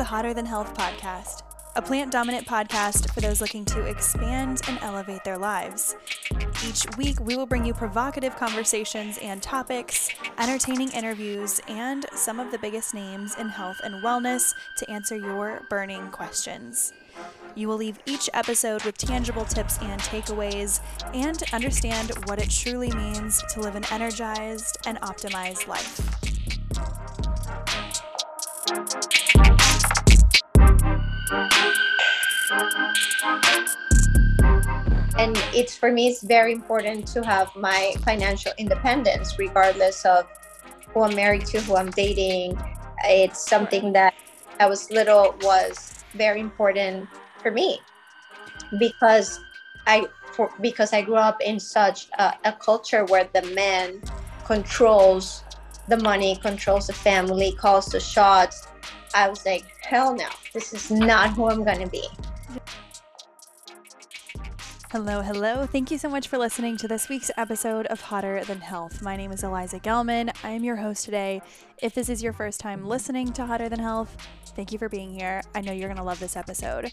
Hotter Than Health podcast, a plant-dominant podcast for those looking to expand and elevate their lives. Each week, we will bring you provocative conversations and topics, entertaining interviews, and some of the biggest names in health and wellness to answer your burning questions. You will leave each episode with tangible tips and takeaways and understand what it truly means to live an energized and optimized life. And for me, it's very important to have my financial independence, regardless of who I'm married to, who I'm dating. It's something that I was very important for me because I grew up in such a culture where the man controls the money, controls the family, calls the shots. I was like, hell no, this is not who I'm going to be. Hello. Thank you so much for listening to this week's episode of Hotter Than Health. My name is Eliza Gelman. I am your host today. If this is your first time listening to Hotter Than Health, thank you for being here. I know you're going to love this episode.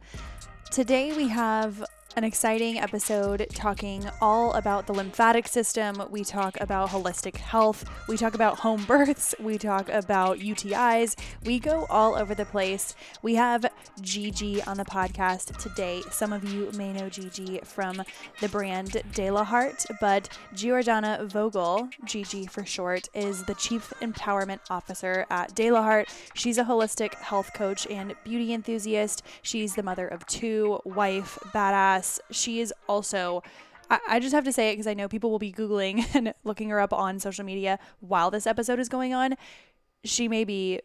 Today we have an exciting episode talking all about the lymphatic system. We talk about holistic health. We talk about home births. We talk about UTIs. We go all over the place. We have Gigi on the podcast today. Some of you may know Gigi from the brand Delaheart, but Giordana Vogel, Gigi for short, is the Chief Empowerment Officer at Delaheart. She's a holistic health coach and beauty enthusiast. She's the mother of two, wife, badass. She is also, I just have to say it because I know people will be Googling and looking her up on social media while this episode is going on. She may be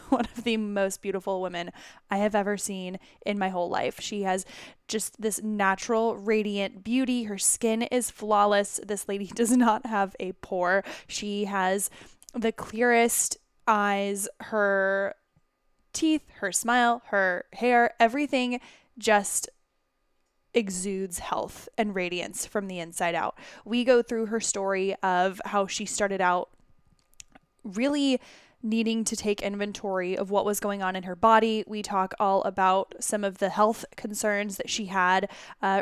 one of the most beautiful women I have ever seen in my whole life. She has just this natural, radiant beauty. Her skin is flawless. This lady does not have a pore. She has the clearest eyes, her teeth, her smile, her hair, everything just exudes health and radiance from the inside out. We go through her story of how she started out really needing to take inventory of what was going on in her body. We talk all about some of the health concerns that she had,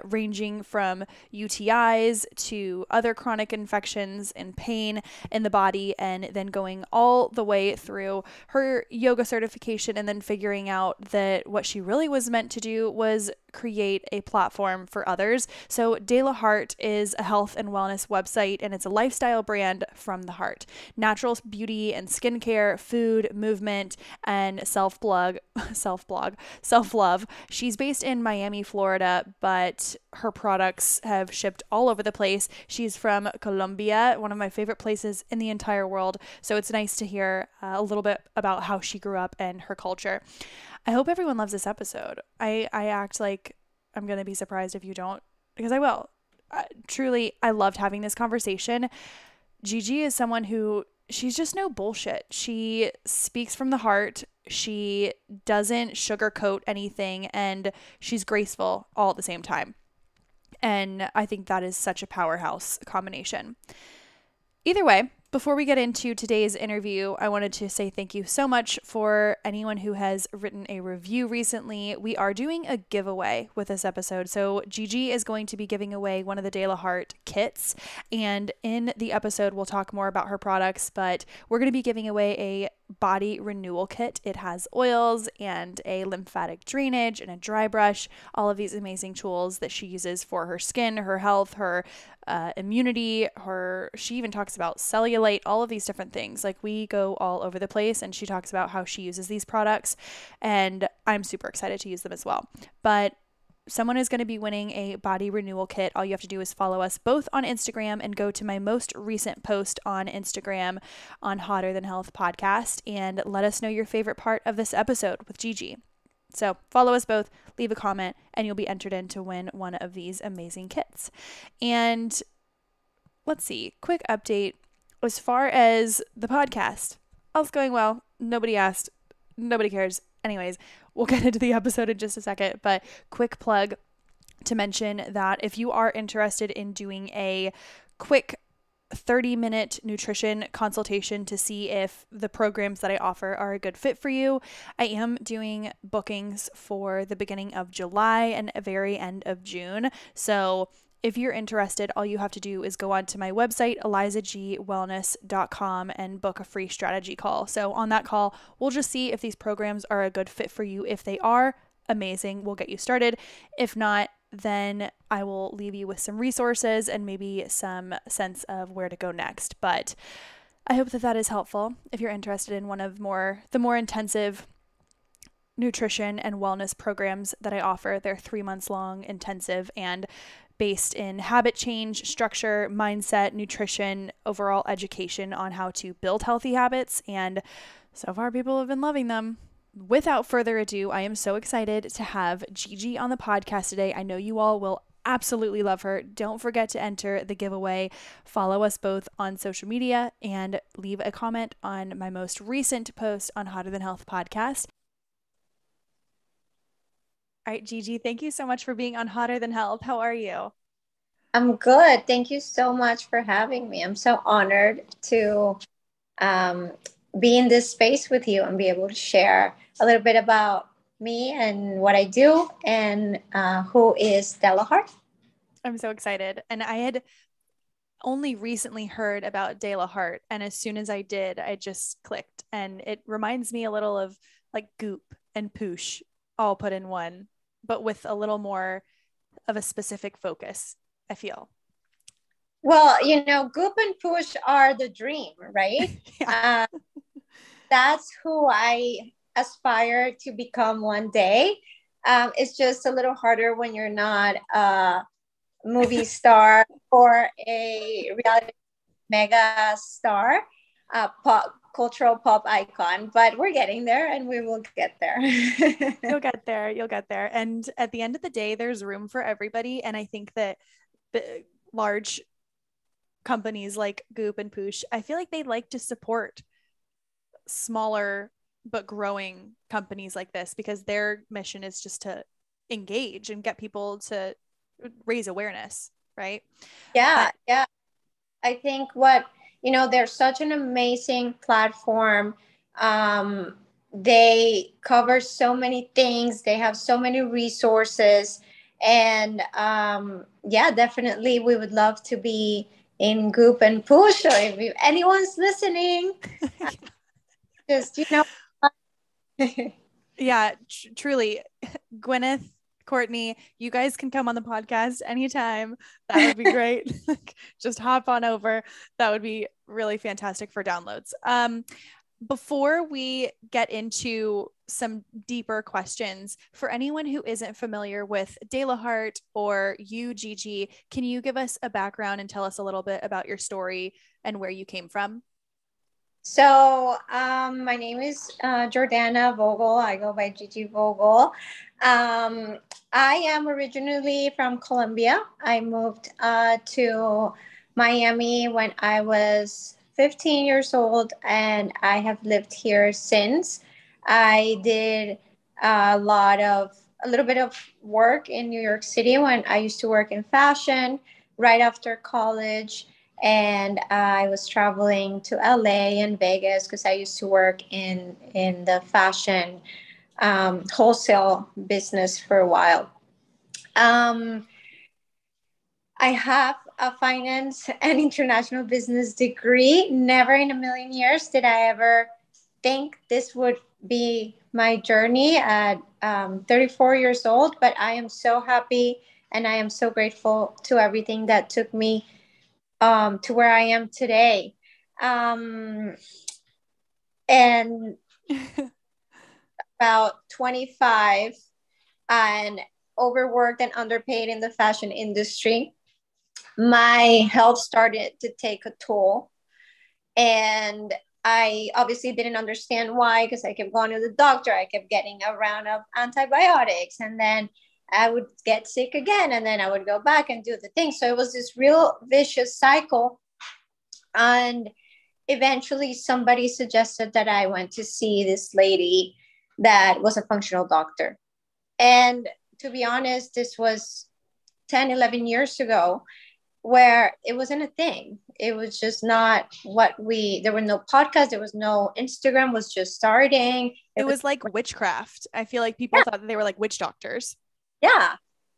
ranging from UTIs to other chronic infections and pain in the body, and then going all the way through her yoga certification and then figuring out that what she really was meant to do was create a platform for others. So Delaheart is a health and wellness website, and it's a lifestyle brand from the heart. Natural beauty and skincare, food, movement, and self-love. She's based in Miami, Florida, but her products have shipped all over the place. She's from Colombia, one of my favorite places in the entire world. So it's nice to hear a little bit about how she grew up and her culture. I hope everyone loves this episode. I act like I'm going to be surprised if you don't, because I will. Truly, I loved having this conversation. Gigi is someone who, she's just no bullshit. She speaks from the heart. She doesn't sugarcoat anything, and she's graceful all at the same time. And I think that is such a powerhouse combination. Either way, before we get into today's interview, I wanted to say thank you so much for anyone who has written a review recently. We are doing a giveaway with this episode. So Gigi is going to be giving away one of the Delaheart kits. And in the episode, we'll talk more about her products, but we're going to be giving away a body renewal kit. It has oils and a lymphatic drainage and a dry brush, all of these amazing tools that she uses for her skin, her health, her immunity, she even talks about cellulite, all of these different things. Like, we go all over the place, and she talks about how she uses these products, and I'm super excited to use them as well. But someone is going to be winning a body renewal kit. All you have to do is follow us both on Instagram and go to my most recent post on Instagram on Hotter Than Health podcast and let us know your favorite part of this episode with Gigi. So follow us both, leave a comment, and you'll be entered in to win one of these amazing kits. And let's see, quick update as far as the podcast. All's going well. Nobody asked. Nobody cares. Anyways, we'll get into the episode in just a second, but quick plug to mention that if you are interested in doing a quick 30-minute nutrition consultation to see if the programs that I offer are a good fit for you. I am doing bookings for the beginning of July and a very end of June. So if you're interested, all you have to do is go onto my website, elizagwellness.com, and book a free strategy call. So on that call, we'll just see if these programs are a good fit for you. If they are, amazing, we'll get you started. If not, then I will leave you with some resources and maybe some sense of where to go next. But I hope that that is helpful. If you're interested in one of the more intensive nutrition and wellness programs that I offer, they're 3 months long, intensive, and based in habit change, structure, mindset, nutrition, overall education on how to build healthy habits. And so far, people have been loving them. Without further ado, I am so excited to have Gigi on the podcast today. I know you all will absolutely love her. Don't forget to enter the giveaway. Follow us both on social media and leave a comment on my most recent post on Hotter Than Health podcast. All right, Gigi, thank you so much for being on Hotter Than Health. How are you? I'm good. Thank you so much for having me. I'm so honored to be in this space with you and be able to share a little bit about me and what I do and who is delaheart. I'm so excited. And I had only recently heard about delaheart, and as soon as I did, I just clicked. And it reminds me a little of like Goop and Poosh all put in one, but with a little more of a specific focus, I feel. Well, Goop and Push are the dream, right? Yeah. That's who I aspire to become one day. It's just a little harder when you're not a movie star or a reality mega star, cultural pop icon, but we're getting there and we will get there. You'll get there. You'll get there. And at the end of the day, there's room for everybody. And I think that large companies like Goop and Poosh, I feel like they like to support smaller but growing companies like this because their mission is just to engage and get people to raise awareness, right? Yeah. I think they're such an amazing platform. They cover so many things. They have so many resources. And definitely we would love to be in Goop and Push. So if anyone's listening, just, Yeah, truly. Gwyneth, Courtney, you guys can come on the podcast anytime. That would be great. Just hop on over. That would be really fantastic for downloads. Before we get into some deeper questions, for anyone who isn't familiar with delaheart or you, Gigi, can you give us a background and tell us a little bit about your story and where you came from? So my name is Jordana Vogel. I go by Gigi Vogel. I am originally from Colombia. I moved to Miami when I was 15 years old, and I have lived here since. I did a little bit of work in New York City when I used to work in fashion right after college. And I was traveling to LA and Vegas because I used to work in the fashion wholesale business for a while. I have a finance and international business degree. Never in a million years did I ever think this would be my journey at 34 years old, but I am so happy and I am so grateful to everything that took me to where I am today. And about 25 and overworked and underpaid in the fashion industry. My health started to take a toll. And I obviously didn't understand why, because I kept going to the doctor. I kept getting a round of antibiotics, and then I would get sick again, and then I would go back and do the thing. So it was this real vicious cycle. And eventually somebody suggested that I went to see this lady that was a functional doctor. And to be honest, this was 10, 11 years ago. where it wasn't a thing. It was just not there were no podcasts, there was no Instagram, was just starting. It was like witchcraft. I feel like people Yeah. thought that they were like witch doctors. Yeah.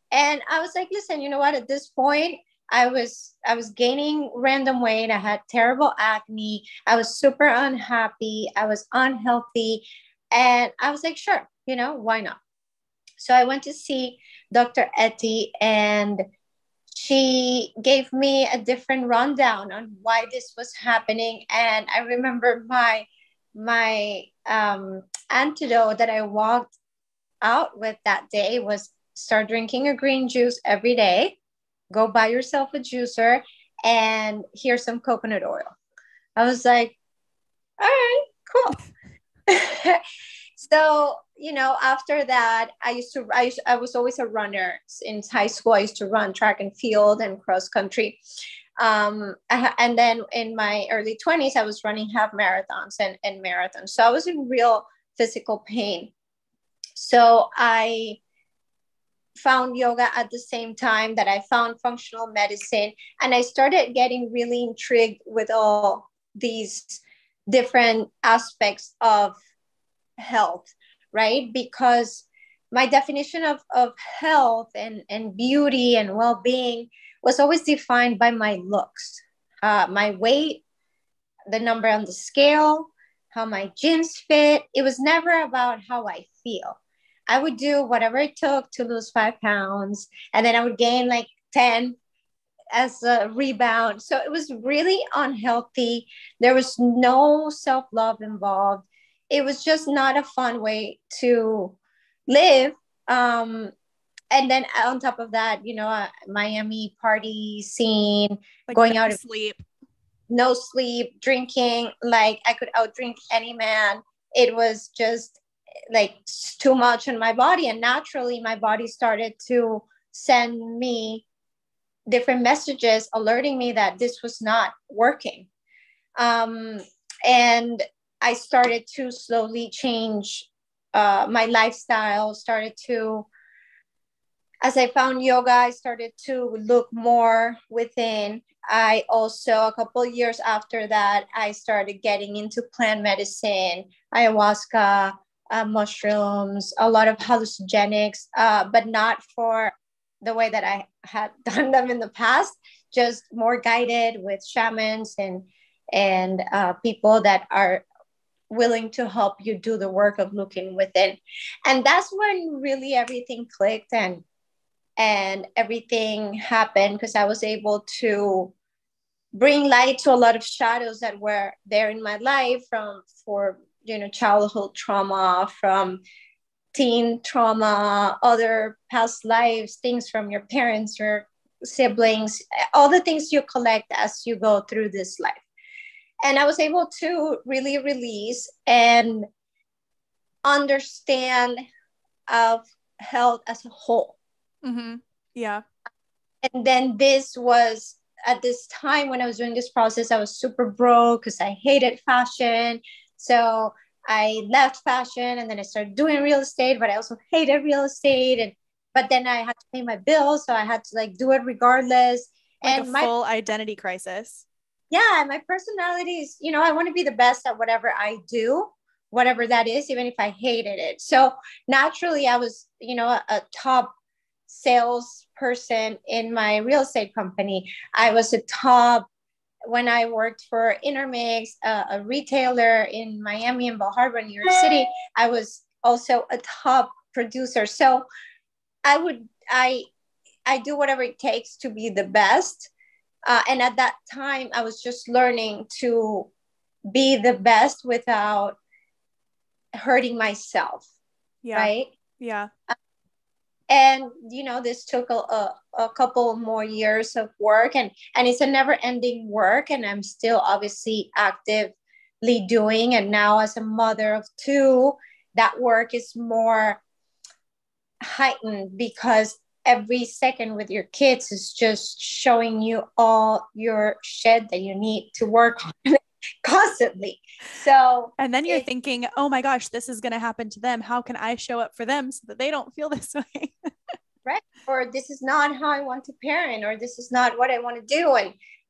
And I was like, listen, you know what? At this point, I was gaining random weight. I had terrible acne. I was super unhappy. I was unhealthy. And I was like, sure, why not? So I went to see Dr. Etty, and she gave me a different rundown on why this was happening. And I remember my antidote that I walked out with that day was start drinking a green juice every day, go buy yourself a juicer, and here's some coconut oil. I was like, all right, cool. So, after that, I was always a runner. In high school, I used to run track and field and cross country. And then in my early 20s, I was running half marathons and marathons. So I was in real physical pain. So I found yoga at the same time that I found functional medicine. And I started getting really intrigued with all these different aspects of health, right? Because my definition of health and beauty and well-being was always defined by my looks, my weight, the number on the scale, how my jeans fit. It was never about how I feel. I would do whatever it took to lose 5 pounds, and then I would gain like 10 as a rebound. So it was really unhealthy. There was no self-love involved. It was just not a fun way to live. And then on top of that, Miami party scene, like going no out of sleep. No sleep, drinking, like I could outdrink any man. It was just like too much on my body. And naturally, my body started to send me different messages alerting me that this was not working. And I started to slowly change my lifestyle, as I found yoga, I started to look more within. I also, a couple of years after that, I started getting into plant medicine, ayahuasca, mushrooms, a lot of hallucinogenics, but not for the way that I had done them in the past, just more guided with shamans and people that are willing to help you do the work of looking within. And that's when really everything clicked and everything happened, because I was able to bring light to a lot of shadows that were there in my life for childhood trauma, from teen trauma, other past lives, things from your parents, your siblings, all the things you collect as you go through this life. And I was able to really release and understand of health as a whole. Mm-hmm. Yeah. And then this was at this time when I was doing this process, I was super broke because I hated fashion. So I left fashion and then I started doing real estate, but I also hated real estate. But then I had to pay my bills. So I had to like do it regardless. Like and a my full identity crisis. Yeah, my personality is, I want to be the best at whatever I do, whatever that is, even if I hated it. So naturally I was, a top salesperson in my real estate company. I was a top when I worked for Intermix, a retailer in Miami and Bal Harbour, New York City. I was also a top producer. So I do whatever it takes to be the best. And at that time, I was just learning to be the best without hurting myself. Yeah. Right. Yeah. And, this took a couple more years of work, and it's a never ending work. And I'm still obviously actively doing. And now as a mother of two, that work is more heightened, because every second with your kids is just showing you all your shit that you need to work on constantly. So, and then you're thinking, oh my gosh, this is going to happen to them. How can I show up for them so that they don't feel this way? right? Or this is not how I want to parent, or this is not what I want to do.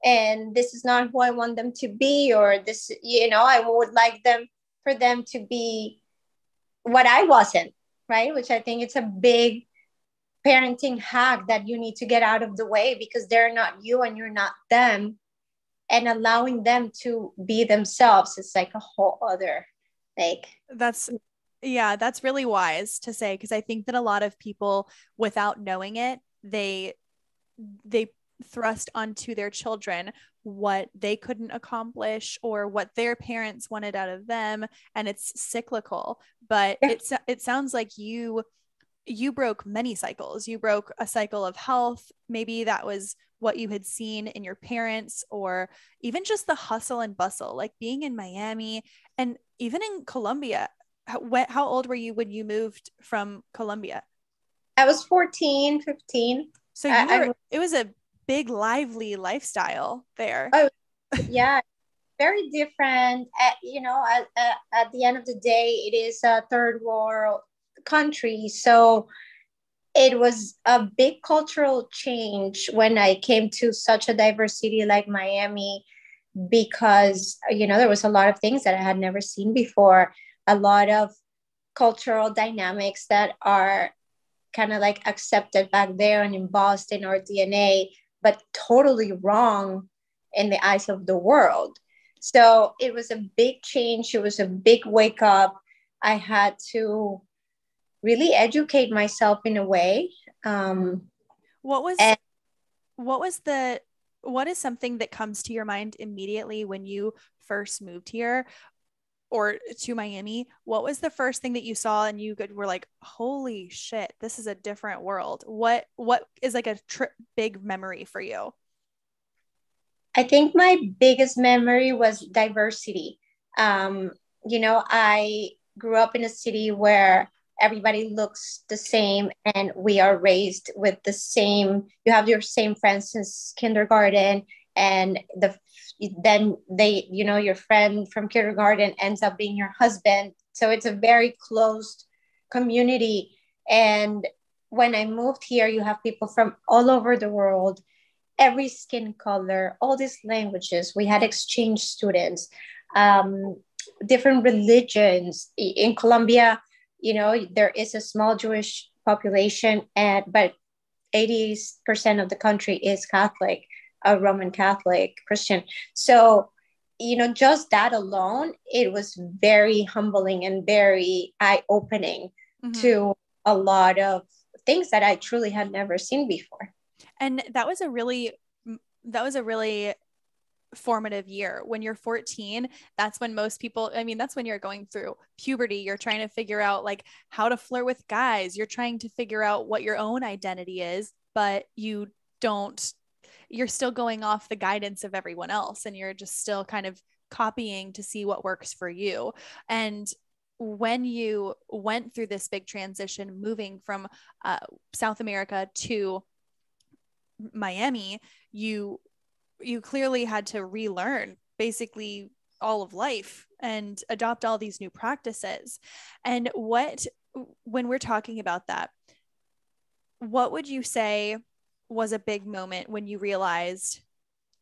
And this is not who I want them to be, or this, I would like for them to be what I wasn't, right? Which I think it's a big parenting hack that you need to get out of the way, because they're not you and you're not them. And allowing them to be themselves is like a whole other, like, That's really wise to say, because I think that a lot of people, without knowing it, they thrust onto their children what they couldn't accomplish or what their parents wanted out of them, and it's cyclical. But yeah. it sounds like you broke many cycles. You broke a cycle of health. Maybe that was what you had seen in your parents, or even just the hustle and bustle, like being in Miami and even in Colombia. How old were you when you moved from Colombia? I was 14, 15. So it was a big, lively lifestyle there. Oh, yeah, very different. At the end of the day, it is a third world country. So it was a big cultural change when I came to such a diverse city like Miami, because, there was a lot of things that I had never seen before, a lot of cultural dynamics that are kind of like accepted back there and embossed in our DNA, but totally wrong in the eyes of the world. So it was a big change. It was a big wake up. I had to really educate myself in a way. What was And what was the what is something that comes to your mind immediately when you first moved here or to Miami? What was the first thing that you saw and you were like, holy shit, this is a different world? What is like a big memory for you? I think my biggest memory was diversity. I grew up in a city where everybody looks the same, and we are raised with the same, you have your same friends since kindergarten, and then your friend from kindergarten ends up being your husband. So it's a very closed community. And when I moved here, you have people from all over the world, every skin color, all these languages. We had exchange students, different religions. In Colombia, there is a small Jewish population, but 80% of the country is Catholic, Roman Catholic, Christian. So, just that alone, it was very humbling and very eye-opening to a lot of things that I truly had never seen before. And that was a really formative year. When you're 14, that's when most people, that's when you're going through puberty. You're trying to figure out like how to flirt with guys. You're trying to figure out what your own identity is, but you're still going off the guidance of everyone else, and you're just still kind of copying to see what works for you. And when you went through this big transition, moving from South America to Miami, you clearly had to relearn basically all of life and adopt all these new practices. And when we're talking about that, what would you say was a big moment when you realized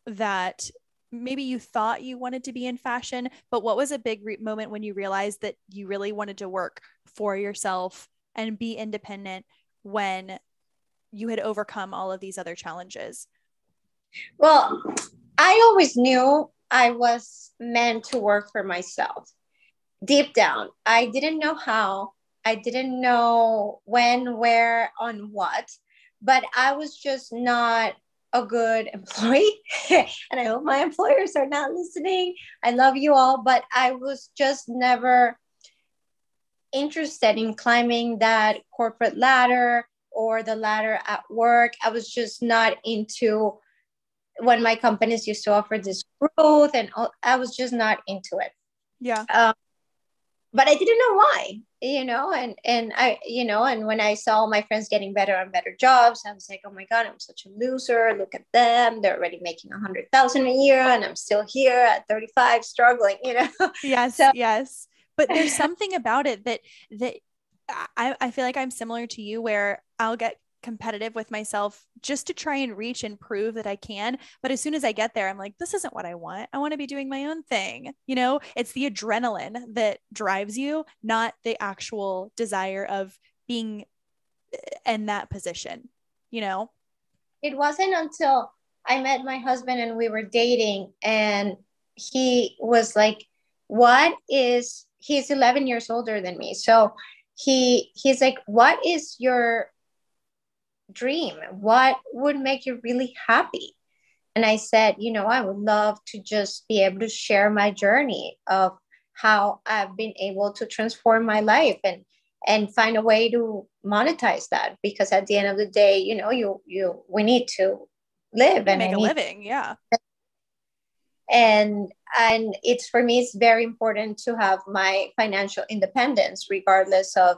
that maybe you thought you wanted to be in fashion, but what was a big moment when you realized that you really wanted to work for yourself and be independent when you had overcome all of these other challenges? Well, I always knew I was meant to work for myself. Deep down, I didn't know how, I didn't know when, where, on what, but I was just not a good employee. And I hope my employers are not listening. I love you all, but I was just never interested in climbing that corporate ladder or the ladder at work. I was just not into when my companies used to offer this growth, and I was just not into it. Yeah. But I didn't know why, and when I saw my friends getting better and better jobs, I was like, oh my God, I'm such a loser. Look at them. They're already making 100,000 a year. And I'm still here at 35 struggling, Yes. So, yes. But there's something about it that I feel like I'm similar to you, where I'll get competitive with myself just to try and reach and prove that I can. But as soon as I get there, I'm like, this isn't what I want. I want to be doing my own thing. It's the adrenaline that drives you, not the actual desire of being in that position. It wasn't until I met my husband and we were dating, and he was like, he's 11 years older than me. So he's like, what is your dream? What would make you really happy? And I said, I would love to just be able to share my journey of how I've been able to transform my life and find a way to monetize that, because at the end of the day, we need to live and make a living. Yeah. And it's, for me, it's very important to have my financial independence, regardless of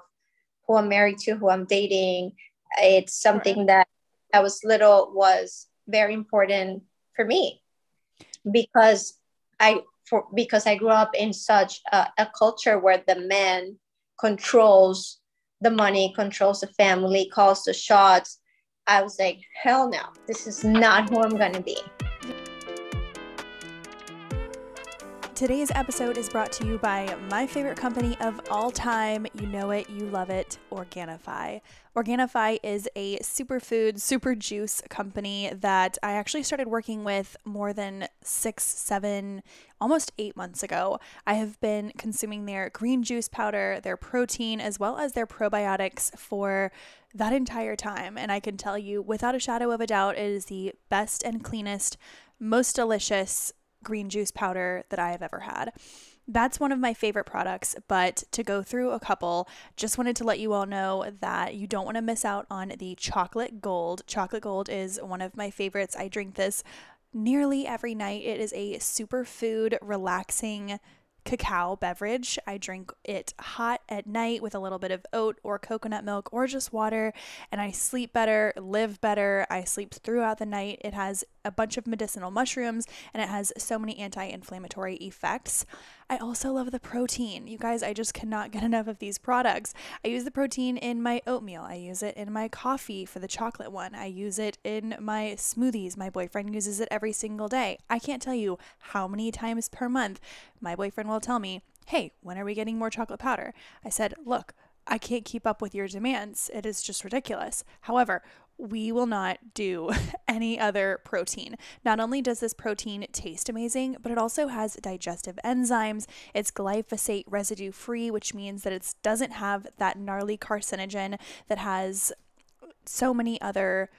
who I'm married to, who I'm dating. It's something that I was little was very important for me, because I grew up in such a culture where the man controls the money, controls the family, calls the shots. I was like, hell no, this is not who I'm going to be. Today's episode is brought to you by my favorite company of all time. You know it, you love it, Organifi. Organifi is a superfood, super juice company that I actually started working with more than 6, 7, almost 8 months ago. I have been consuming their green juice powder, their protein, as well as their probiotics for that entire time. And I can tell you without a shadow of a doubt, it is the best and cleanest, most delicious green juice powder that I have ever had. That's one of my favorite products, but to go through a couple, just wanted to let you all know that you don't want to miss out on the chocolate gold. Chocolate gold is one of my favorites. I drink this nearly every night. It is a superfood, relaxing cacao beverage. I drink it hot at night with a little bit of oat or coconut milk or just water, and I sleep better, live better. I sleep throughout the night. It has a bunch of medicinal mushrooms, and it has so many anti-inflammatory effects. I also love the protein. You guys, I just cannot get enough of these products. I use the protein in my oatmeal. I use it in my coffee for the chocolate one. I use it in my smoothies. My boyfriend uses it every single day. I can't tell you how many times per month my boyfriend will tell me, hey, when are we getting more chocolate powder? I said, look, I can't keep up with your demands. It is just ridiculous. However, we will not do any other protein. Not only does this protein taste amazing, but it also has digestive enzymes. It's glyphosate residue free, which means that it doesn't have that gnarly carcinogen that has so many other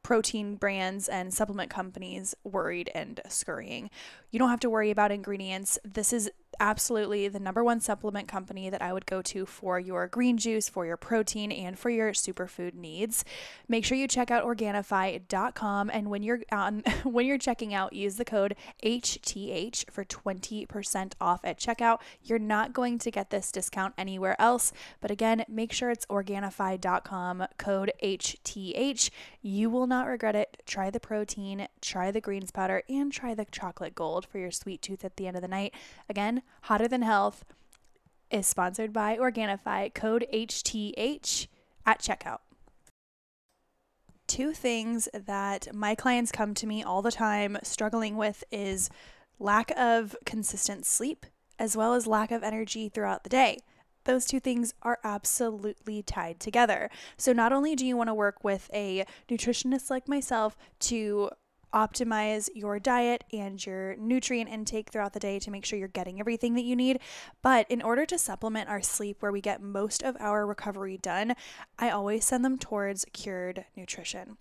protein brands and supplement companies worried and scurrying. You don't have to worry about ingredients. This is absolutely the number one supplement company that I would go to for your green juice, for your protein, and for your superfood needs. Make sure you check out Organifi.com, and when you're checking out, use the code HTH for 20% off at checkout. You're not going to get this discount anywhere else, but again, make sure it's Organifi.com, code HTH. You will not regret it. Try the protein, try the greens powder, and try the chocolate gold for your sweet tooth at the end of the night. Again, Hotter Than Health is sponsored by Organifi, code HTH at checkout. 2 things that my clients come to me all the time struggling with is lack of consistent sleep, as well as lack of energy throughout the day. Those 2 things are absolutely tied together. So not only do you want to work with a nutritionist like myself to optimize your diet and your nutrient intake throughout the day to make sure you're getting everything that you need, but in order to supplement our sleep where we get most of our recovery done, I always send them towards Cured Nutrition.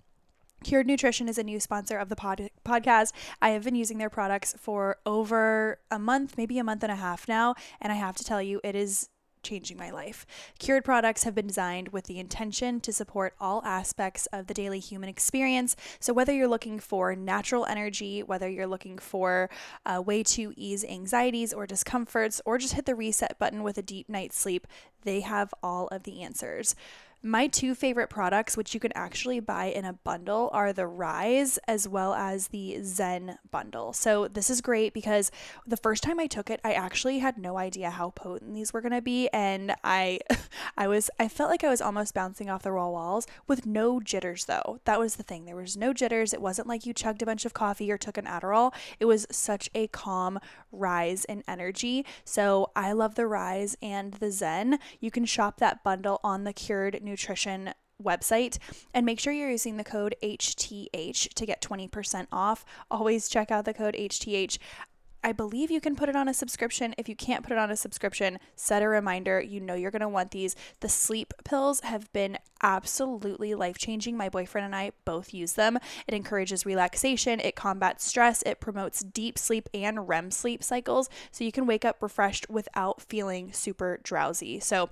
Cured Nutrition is a new sponsor of the podcast. I have been using their products for over a month, maybe a month and a half now, and I have to tell you, it is changing my life. Cured products have been designed with the intention to support all aspects of the daily human experience. So whether you're looking for natural energy, whether you're looking for a way to ease anxieties or discomforts, or just hit the reset button with a deep night's sleep, they have all of the answers. My two favorite products, which you can actually buy in a bundle, are the Rise as well as the Zen bundle. So this is great because the first time I took it, I actually had no idea how potent these were going to be, and I felt like I was almost bouncing off the walls with no jitters though. That was the thing. There was no jitters. It wasn't like you chugged a bunch of coffee or took an Adderall. It was such a calm rise in energy. So I love the Rise and the Zen. You can shop that bundle on the Cured Nutrition website and make sure you're using the code HTH to get 20% off. Always check out the code HTH. I believe you can put it on a subscription. If you can't put it on a subscription, set a reminder. You know you're going to want these. The sleep pills have been absolutely life-changing. My boyfriend and I both use them. It encourages relaxation. It combats stress. It promotes deep sleep and REM sleep cycles, so you can wake up refreshed without feeling super drowsy. So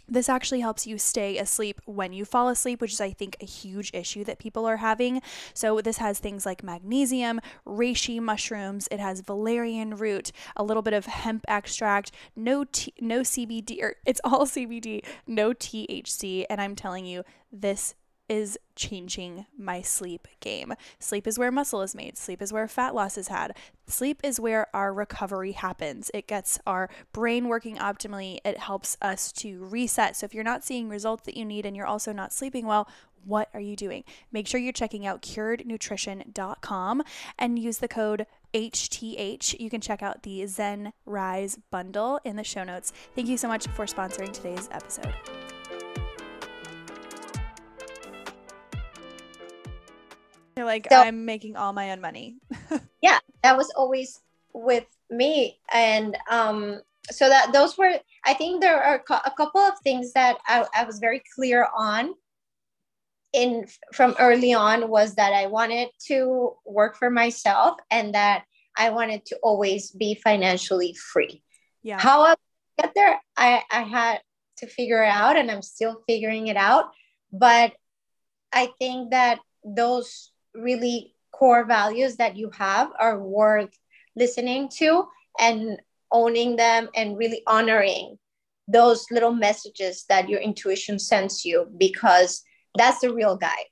this actually helps you stay asleep when you fall asleep, which is, I think, a huge issue that people are having. So this has things like magnesium, reishi mushrooms, it has valerian root, a little bit of hemp extract, no CBD, or it's all CBD, no THC, and I'm telling you, this is changing my sleep game. Sleep is where muscle is made. Sleep is where fat loss is had. Sleep is where our recovery happens. It gets our brain working optimally. It helps us to reset. So if you're not seeing results that you need and you're also not sleeping well, what are you doing? Make sure you're checking out curednutrition.com and use the code HTH. You can check out the Zen Rise bundle in the show notes. Thank you so much for sponsoring today's episode. You're like, so, I'm making all my own money. Yeah, that was always with me. And so that those were, I think there are a couple of things that I was very clear on from early on, was that I wanted to work for myself and that I wanted to always be financially free. Yeah. How I get there, I had to figure it out, and I'm still figuring it out. But I think that those really core values that you have are worth listening to and owning them, and really honoring those little messages that your intuition sends you, because that's the real guide,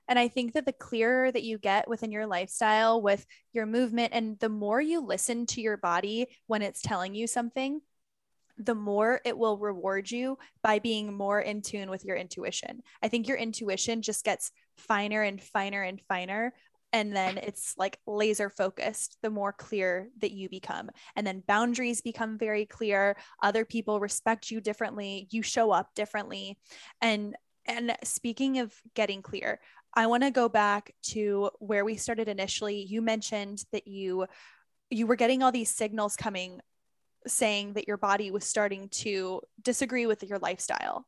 And I think that the clearer that you get within your lifestyle, with your movement, and the more you listen to your body when it's telling you something, the more it will reward you by being more in tune with your intuition. I think your intuition just gets finer and finer and finer. And then it's like laser focused, the more clear that you become. And then boundaries become very clear. Other people respect you differently. You show up differently. And speaking of getting clear, I want to go back to where we started initially. You mentioned that you were getting all these signals coming saying that your body was starting to disagree with your lifestyle.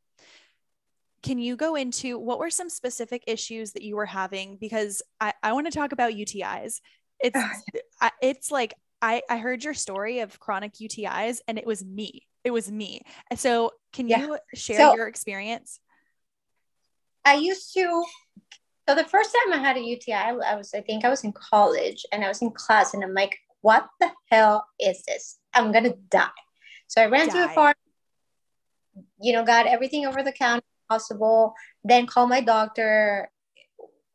Can you go into what were some specific issues that you were having? Because I want to talk about UTIs. It's like, I heard your story of chronic UTIs, and it was me. And so can you share your experience? So the first time I had a UTI, I think I was in college, and I was in class, and I'm like, what the hell is this? I'm going to die. So I ran to a pharmacy, got everything over the counter possible, then called my doctor,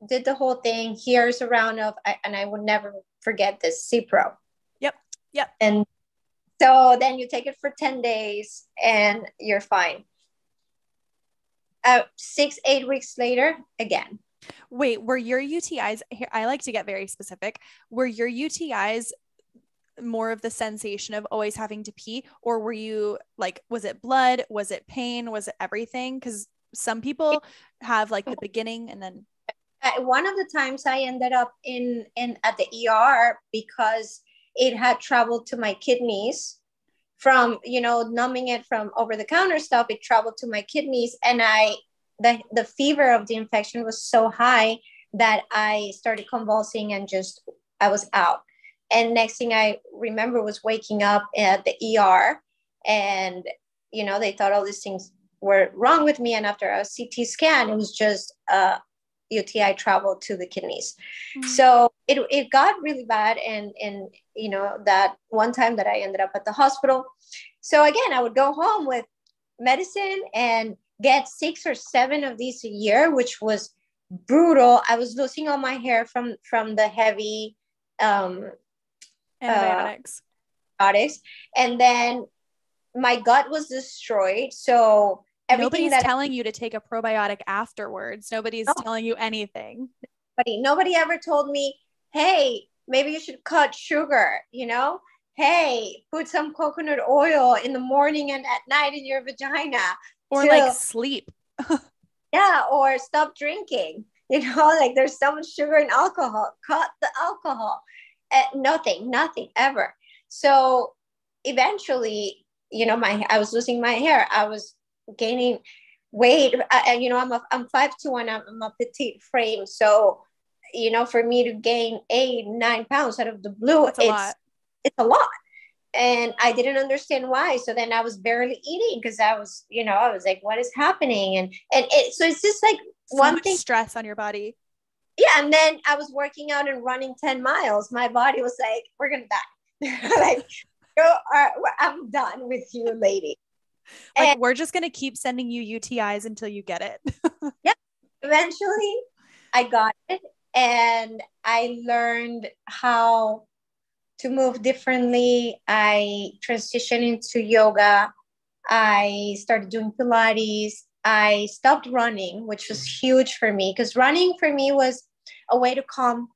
did the whole thing. Here's a round of, and I will never forget this, Cipro. Yep. And so then you take it for 10 days and you're fine. 6-8 weeks later, again. Wait, were your UTIs, here, I like to get very specific, were your UTIs more of the sensation of always having to pee, or were you like, was it blood, was it pain, was it everything? Because some people have like the beginning and then one of the times I ended up in at the ER because it had traveled to my kidneys from numbing it from over the counter stuff. It traveled to my kidneys, and the fever of the infection was so high that I started convulsing, and I was out. And next thing I remember was waking up at the ER, and, they thought all these things were wrong with me. And after a CT scan, it was just UTI traveled to the kidneys. Mm-hmm. So it got really bad. And that one time that I ended up at the hospital. So again, I would go home with medicine and get 6 or 7 of these a year, which was brutal. I was losing all my hair from the heavy Antibiotics. antibiotics, and then my gut was destroyed. So everything Nobody's that telling you to take a probiotic afterwards. Nobody's telling you anything. nobody ever told me, hey, maybe you should cut sugar, hey, put some coconut oil in the morning and at night in your vagina, or like sleep. Yeah, or stop drinking. Like there's so much sugar in alcohol. Cut the alcohol. Nothing ever. So eventually, I was losing my hair. I was gaining weight. I'm 5'2" and I'm a petite frame. So, for me to gain 8-9 pounds out of the blue, it's a lot. And I didn't understand why. So then I was barely eating because I was like, what is happening? And so it's just like so much stress on your body. Yeah. And then I was working out and running 10 miles. My body was like, we're going to die. Like, I'm done with you, lady. Like, we're just going to keep sending you UTIs until you get it. Yeah. Eventually I got it, and I learned how to move differently. I transitioned into yoga. I started doing Pilates. I stopped running, which was huge for me, because running for me was a way to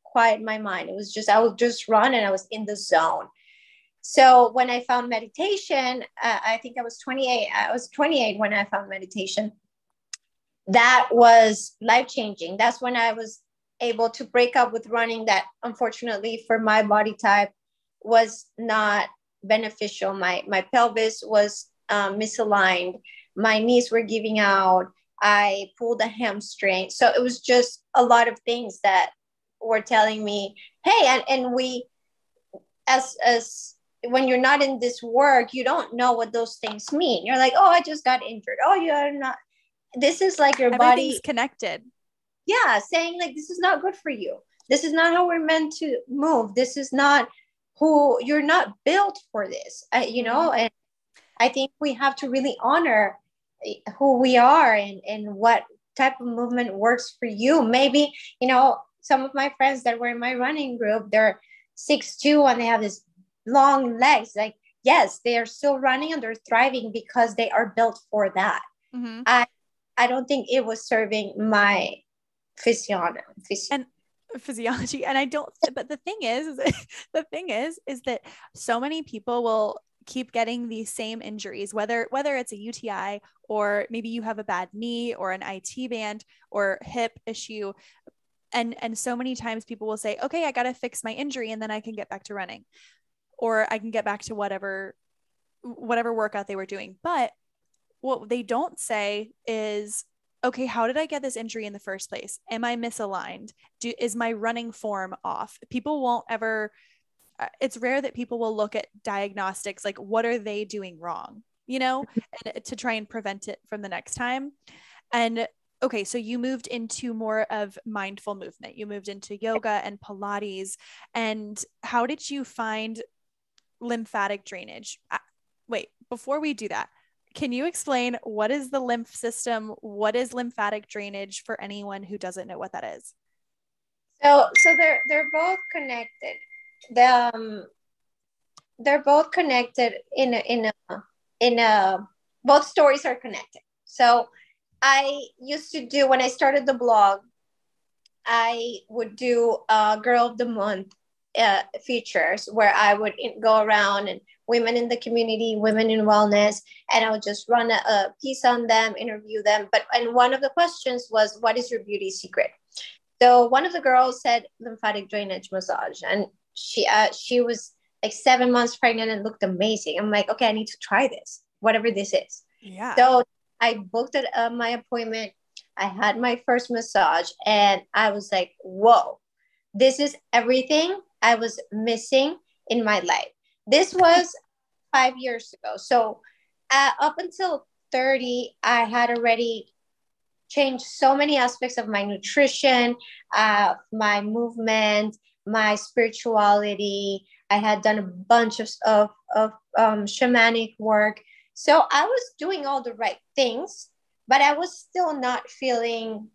quiet my mind. It was just, I would just run and I was in the zone. So when I found meditation, I think I was 28. I was 28 when I found meditation. That was life-changing. That's when I was able to break up with running, that unfortunately for my body type was not beneficial. My pelvis was misaligned. My knees were giving out. I pulled a hamstring. So it was just a lot of things that were telling me, hey, and we, as when you're not in this work, you don't know what those things mean. You're like, oh, I just got injured. Oh, you're not. This is like your Everything's body connected. Yeah, saying like, this is not good for you. This is not how we're meant to move. This is not who you're not built for this. And I think we have to really honor who we are and what type of movement works for you. Maybe, some of my friends that were in my running group, they're 6'2" and they have this long legs. Like, yes, they are still running and they're thriving because they are built for that. Mm-hmm. I don't think it was serving my physiology. And I don't, but the thing is that so many people will keep getting these same injuries, whether it's a UTI, or maybe you have a bad knee or an IT band or hip issue. And so many times people will say, okay, I got to fix my injury and then I can get back to running, or I can get back to whatever workout they were doing. But what they don't say is, okay, how did I get this injury in the first place? Am I misaligned? Is my running form off? People won't ever, it's rare that people will look at diagnostics, like what are they doing wrong, and to try and prevent it from the next time. And okay, so you moved into more of mindful movement. You moved into yoga and Pilates. And how did you find lymphatic drainage? Wait, before we do that, can you explain what is the lymph system? What is lymphatic drainage for anyone who doesn't know what that is? So they're both connected. They're both connected in a both stories are connected. So I used to do, when I started the blog, I would do Girl of the Month features where I would go around and women in the community, women in wellness, and I would just run a piece on them, interview them. And one of the questions was, what is your beauty secret? So one of the girls said lymphatic drainage massage, and she was like 7 months pregnant and looked amazing. I'm like, okay, I need to try this, whatever this is. Yeah. So I booked my appointment. I had my first massage and I was like, whoa, this is everything I was missing in my life. This was 5 years ago. So up until 30, I had already changed so many aspects of my nutrition, my movement, my spirituality. I had done a bunch of shamanic work. So I was doing all the right things, but I was still not feeling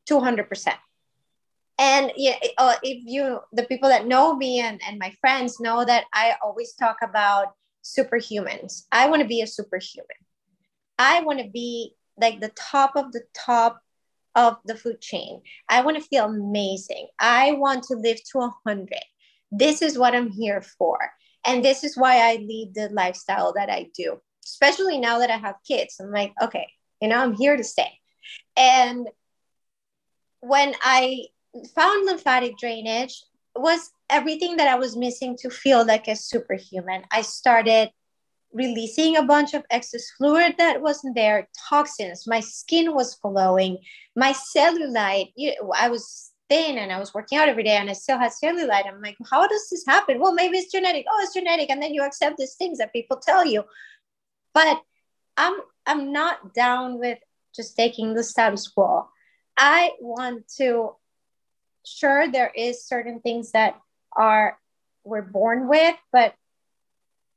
200%. And yeah, if the people that know me and my friends know that I always talk about superhumans. I want to be a superhuman. I want to be like the top of the food chain. I want to feel amazing. I want to live to 100. This is what I'm here for. And this is why I lead the lifestyle that I do, especially now that I have kids. I'm like, okay, I'm here to stay. And when I found lymphatic drainage, was everything that I was missing to feel like a superhuman. I started releasing a bunch of excess fluid that wasn't there, toxins. My skin was glowing. My cellulite, I was thin and I was working out every day and I still had cellulite. I'm like, how does this happen? Well, maybe it's genetic. Oh, it's genetic. And then you accept these things that people tell you. But I'm not down with just taking the status quo. I want to, sure, there is certain things that we're born with, but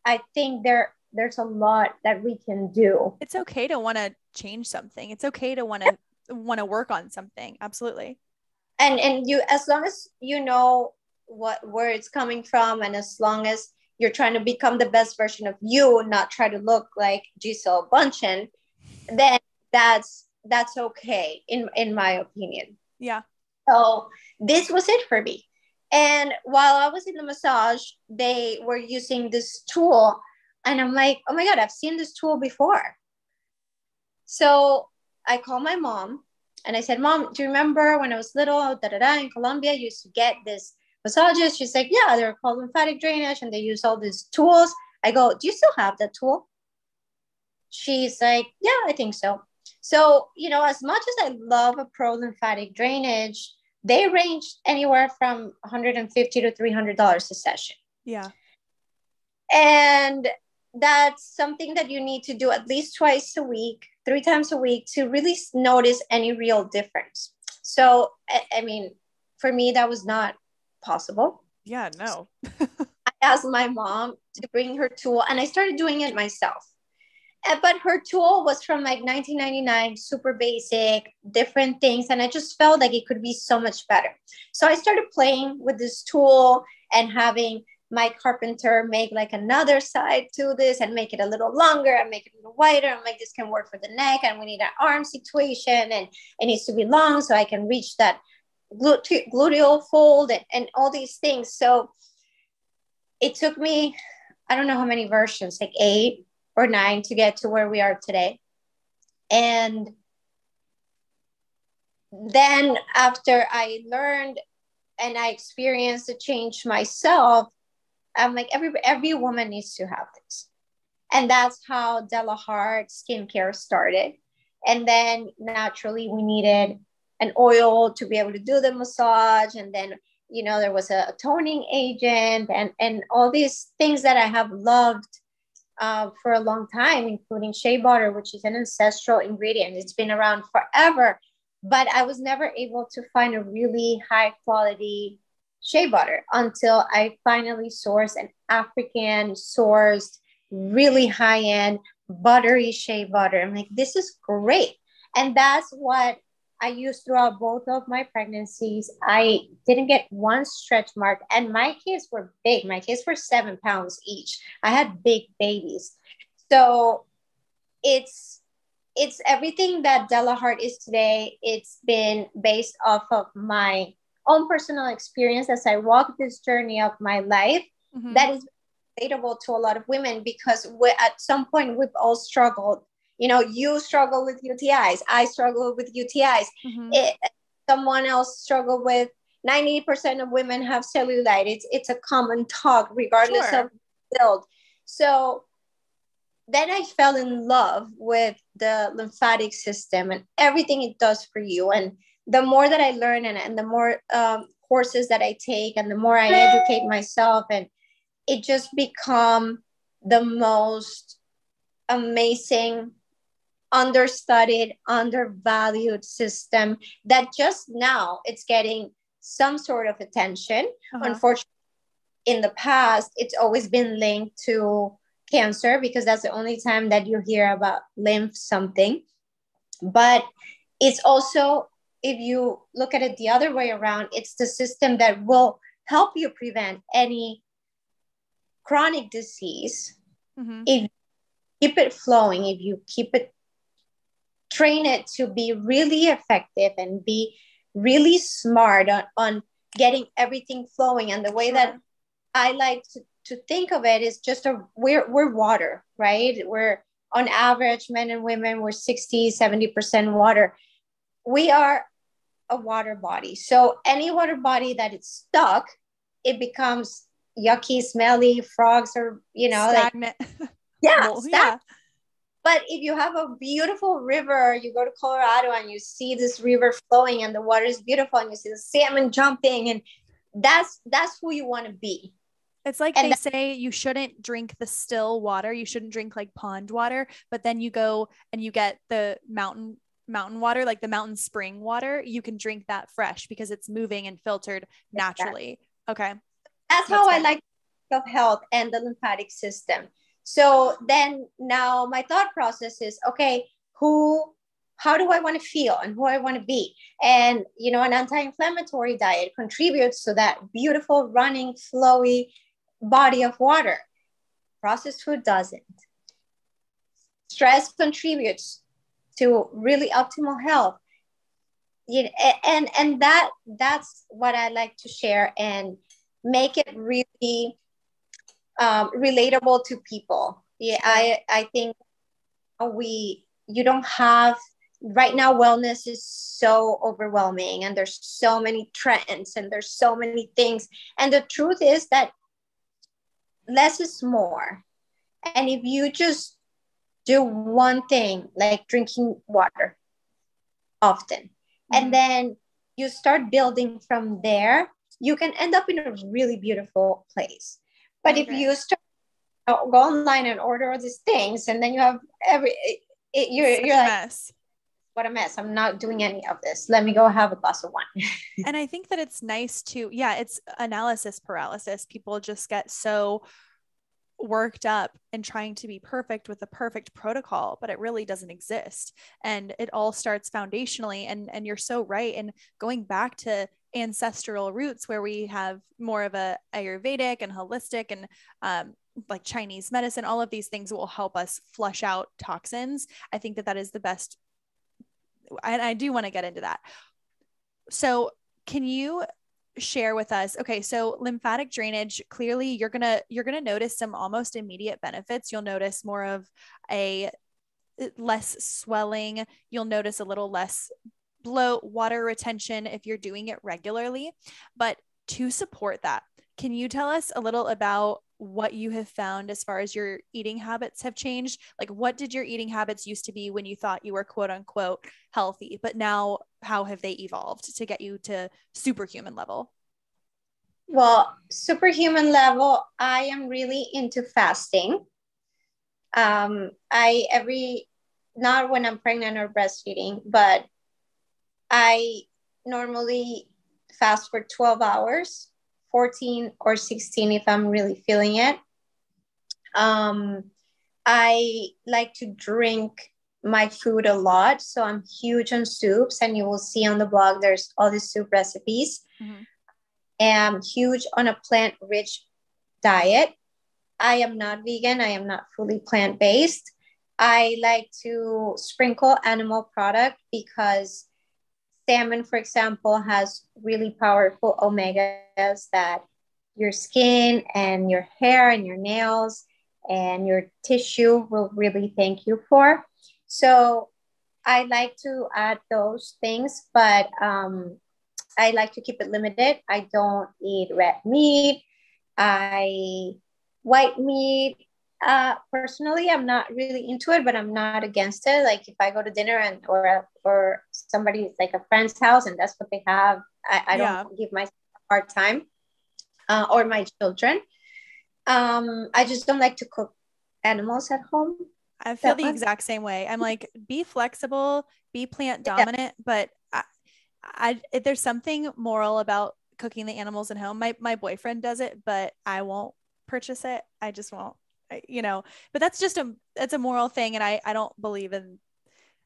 I think there's a lot that we can do. It's okay to want to change something. It's okay to want to work on something. Absolutely. And you, as long as you know where it's coming from, and as long as you're trying to become the best version of you, not try to look like Giselle Bundchen, then that's okay in my opinion. Yeah. So this was it for me. And while I was in the massage, they were using this tool. And I'm like, oh my God, I've seen this tool before. So I called my mom and I said, Mom, do you remember when I was little, in Colombia, I used to get this massages? She's like, yeah, they're called lymphatic drainage and they use all these tools. I go, do you still have that tool? She's like, yeah, I think so. So, as much as I love a pro lymphatic drainage, they range anywhere from $150 to $300 a session. Yeah. And that's something that you need to do at least twice a week, 3 times a week to really notice any real difference. So, I mean, for me, that was not possible. Yeah, no. I asked my mom to bring her tool and I started doing it myself. But her tool was from like 1999, super basic, different things. And I just felt like it could be so much better. So I started playing with this tool and having my carpenter make like another side to this and make it a little longer and make it a little wider. I'm like, this can work for the neck and we need an arm situation and it needs to be long so I can reach that gluteal fold and all these things. So it took me, I don't know how many versions, like 8 or 9 to get to where we are today. And then after I learned and I experienced the change myself, I'm like, every woman needs to have this. And that's how delaheart skincare started. And then naturally we needed an oil to be able to do the massage. And then, there was a toning agent and all these things that I have loved for a long time, including shea butter, which is an ancestral ingredient. It's been around forever, but I was never able to find a really high quality shea butter until I finally sourced an African sourced, really high end buttery shea butter. I'm like, this is great. And that's what I used throughout both of my pregnancies. I didn't get one stretch mark, and my kids were big. My kids were 7 pounds each. I had big babies. So it's everything that delaheart is today. It's been based off of my own personal experience as I walk this journey of my life. Mm-hmm. That is relatable to a lot of women because at some point we've all struggled. You struggle with UTIs. I struggle with UTIs. Mm-hmm. Someone else struggle with 90% of women have cellulite. It's a common talk regardless of build. So then I fell in love with the lymphatic system and everything it does for you. And the more that I learn and the more courses that I take and the more I educate myself, and it just become the most amazing, understudied, undervalued system that just now it's getting some sort of attention. Uh-huh. Unfortunately, in the past, it's always been linked to cancer, because that's the only time that you hear about lymph something. But it's also, if you look at it the other way around, it's the system that will help you prevent any chronic disease. Mm-hmm. If you keep it flowing, if you keep it, train it to be really effective and be really smart on getting everything flowing. And the way that I like to think of it is just we're water, right? We're on average, men and women, we're 60-70% water. We are a water body. So any water body that is stuck, it becomes yucky, smelly, frogs, or, stagnant. Well, Stagnant. Yeah. But if you have a beautiful river, you go to Colorado and you see this river flowing and the water is beautiful and you see the salmon jumping, and that's who you want to be. It's like they say you shouldn't drink the still water. You shouldn't drink like pond water, but then you go and you get the mountain water, like the mountain spring water. You can drink that fresh because it's moving and filtered naturally. Okay. That's how I like of health and the lymphatic system. So then now my thought process is, okay, how do I want to feel and who I want to be? And, an anti-inflammatory diet contributes to that beautiful running, flowy body of water. Processed food doesn't. Stress contributes to really optimal health. And that's what I like to share and make it really relatable to people. Yeah, I think you don't have right now. Wellness is so overwhelming, and there's so many trends, and there's so many things. And the truth is that less is more. And if you just do one thing, like drinking water often, and then you start building from there, you can end up in a really beautiful place. But if you start go online and order all these things, and then you have you're like, mess. What a mess. I'm not doing any of this. Let me go have a glass of wine. And I think that it's nice to, it's analysis paralysis. People just get so worked up and trying to be perfect with a perfect protocol, but it really doesn't exist. And it all starts foundationally. And you're so right. And going back to ancestral roots where we have more of a Ayurvedic and holistic and like Chinese medicine, all of these things will help us flush out toxins. I think that is the best. And I do want to get into that. So can you share with us, okay, so lymphatic drainage, clearly you're gonna notice some almost immediate benefits. You'll notice more of a less swelling. You'll notice a little less bloat, water retention if you're doing it regularly. But to support that, can you tell us a little about what you have found as far as your eating habits have changed? Like, what did your eating habits used to be when you thought you were quote unquote healthy, but now how have they evolved to get you to superhuman level? Well, superhuman level, I am really into fasting. Not when I'm pregnant or breastfeeding, but I normally fast for 12 hours, 14 or 16 if I'm really feeling it. I like to drink my food a lot. So I'm huge on soups, and you will see on the blog, there's all these soup recipes. Mm-hmm. I'm huge on a plant-rich diet. I am not vegan. I am not fully plant-based. I like to sprinkle animal product because salmon, for example, has really powerful omegas that your skin and your hair and your nails and your tissue will really thank you for. So I like to add those things, but I like to keep it limited. I don't eat red meat. White meat. Personally, I'm not really into it, but I'm not against it. Like if I go to dinner or somebody's like a friend's house and that's what they have, I don't give myself a hard time, or my children. I just don't like to cook animals at home. I feel the exact same way. I'm like, be flexible, be plant dominant, but there's something moral about cooking the animals at home. My boyfriend does it, but I won't purchase it. I just won't. but that's a moral thing. And I don't believe in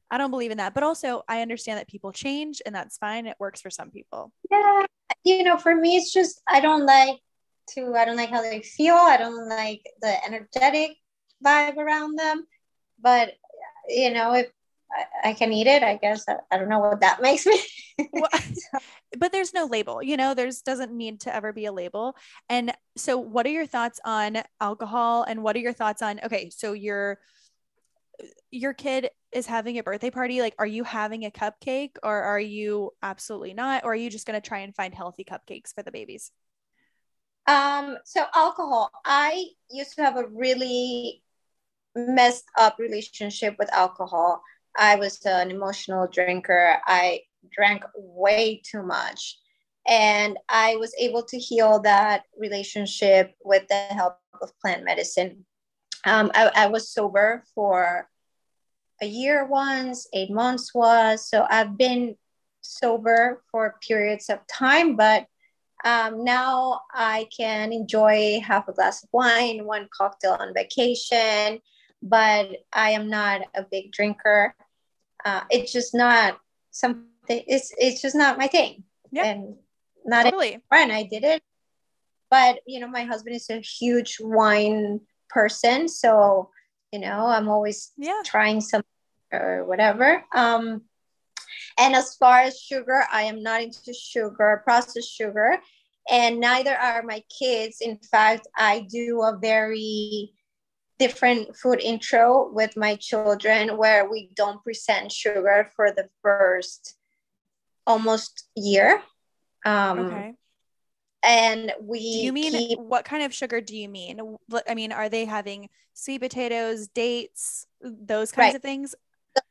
that, but also I understand that people change and that's fine. It works for some people. Yeah. For me, it's just, I don't like how they feel. I don't like the energetic vibe around them, but if I can eat it, I guess. I don't know what that makes me. Well, but there's no label, there's doesn't need to ever be a label. And so what are your thoughts on alcohol, and what are your thoughts on, okay, so your kid is having a birthday party, like, are you having a cupcake, or are you absolutely not, or are you just going to try and find healthy cupcakes for the babies? So alcohol, I used to have a really messed up relationship with alcohol. I was an emotional drinker. I drank way too much. And I was able to heal that relationship with the help of plant medicine. I was sober for a year once, 8 months was. So I've been sober for periods of time, but now I can enjoy half a glass of wine, one cocktail on vacation, but I am not a big drinker. It's just not something. It's just not my thing. Yeah, and not totally. And I did it, but my husband is a huge wine person, so I'm always trying some or whatever. And as far as sugar, I am not into sugar, processed sugar, and neither are my kids. In fact, I do a very different food intro with my children where we don't present sugar for the first almost year. Okay. And do you mean what kind of sugar do you mean? I mean, are they having sweet potatoes, dates, those kinds of things?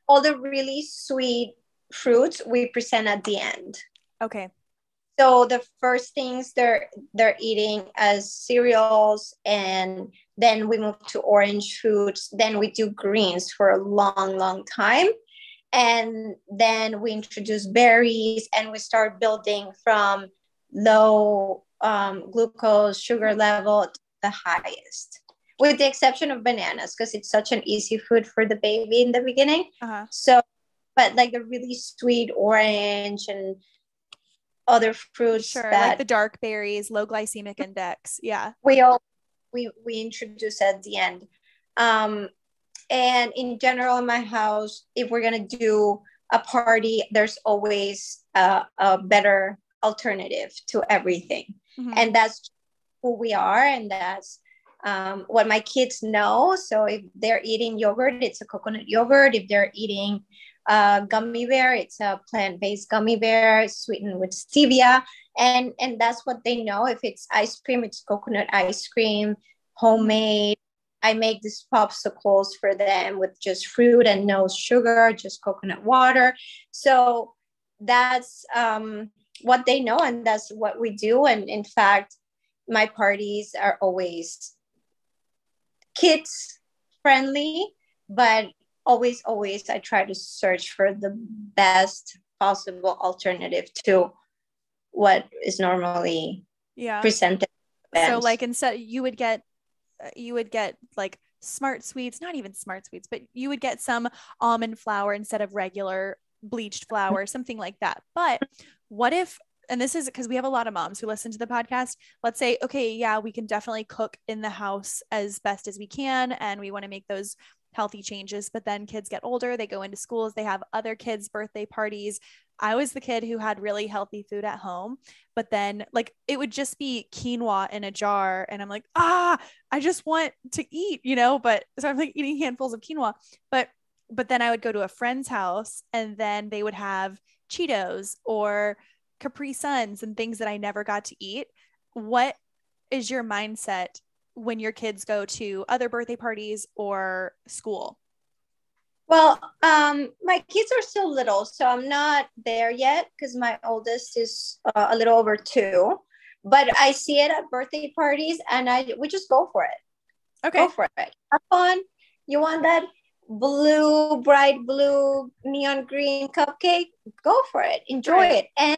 All the really sweet fruits we present at the end. Okay. So the first things they're eating as cereals, and then we move to orange fruits. Then we do greens for a long, long time. And then we introduce berries, and we start building from low glucose sugar level to the highest, with the exception of bananas, because it's such an easy food for the baby in the beginning. So, but like the really sweet orange and other fruits, like the dark berries, low glycemic index. Yeah. We introduce at the end. And in general, in my house, if we're going to do a party, there's always a better alternative to everything. Mm-hmm. And that's who we are. And that's what my kids know. So if they're eating yogurt, it's a coconut yogurt. If they're eating gummy bear, it's a plant-based gummy bear sweetened with stevia. And that's what they know. If it's ice cream, it's coconut ice cream, homemade. I make these popsicles for them with just fruit and no sugar, just coconut water. So that's what they know, and that's what we do. And in fact, my parties are always kids friendly, but always I try to search for the best possible alternative to what is normally presented. So like instead you would get like smart sweets, not even smart sweets, but you would get some almond flour instead of regular bleached flour, something like that. But what if, and this is because we have a lot of moms who listen to the podcast, let's say, okay, yeah, we can definitely cook in the house as best as we can, and we want to make those healthy changes, but then kids get older, they go into schools, they have other kids' birthday parties. I was the kid who had really healthy food at home, but then like it would just be quinoa in a jar, and I'm like, I just want to eat, but so I'm like eating handfuls of quinoa, but then I would go to a friend's house, and then they would have Cheetos or Capri Suns and things that I never got to eat. What is your mindset when your kids go to other birthday parties or school? Well, my kids are still little, so I'm not there yet because my oldest is a little over 2. But I see it at birthday parties, and we just go for it. Okay. Go for it. Have fun. You want that bright blue, neon green cupcake? Go for it. Enjoy it. And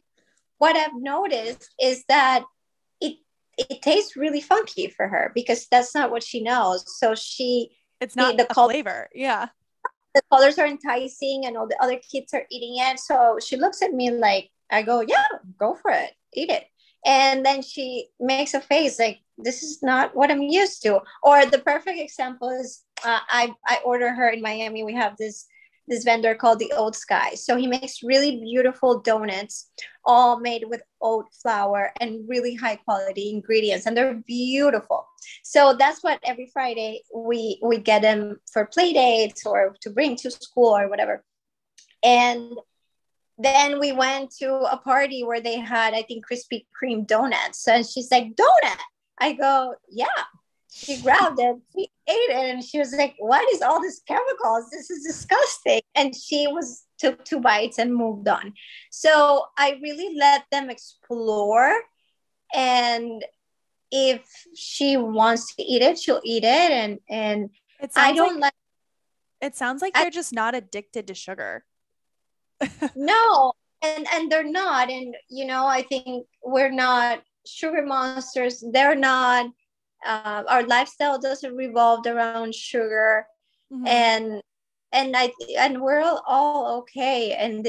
what I've noticed is that it tastes really funky for her because that's not what she knows. So it's not the a flavor. Yeah. the colors are enticing and all the other kids are eating it. So she looks at me like, I go, yeah, go for it, eat it. And then she makes a face like, this is not what I'm used to. Or the perfect example is I order her in Miami. We have this vendor called the Oat Sky. So he makes really beautiful donuts, all made with oat flour and really high quality ingredients, and they're beautiful. So that's what every Friday we get them for play dates or to bring to school or whatever. And then we went to a party where they had, I think, Krispy Kreme donuts. And she's like, donut. I go, yeah. She grabbed it, she ate it, and she was like, what is all these chemicals? This is disgusting. And she took 2 bites and moved on. So I really let them explore. And if she wants to eat it, she'll eat it. And I don't like it sounds like they're just not addicted to sugar. No, and they're not. And I think we're not sugar monsters. They're not. Our lifestyle doesn't revolve around sugar, Mm-hmm. and we're all okay. And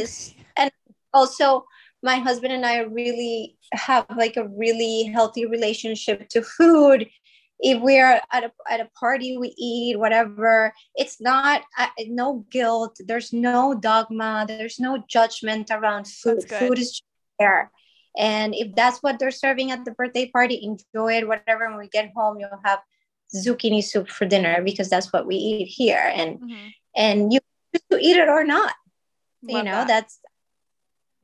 also my husband and I really have like a really healthy relationship to food. If we are at a party, we eat whatever. It's not no guilt. There's no dogma. There's no judgment around food. Food is there. And if that's what they're serving at the birthday party, enjoy it, whatever. When we get home, you'll have zucchini soup for dinner because that's what we eat here. And you choose to eat it or not. That's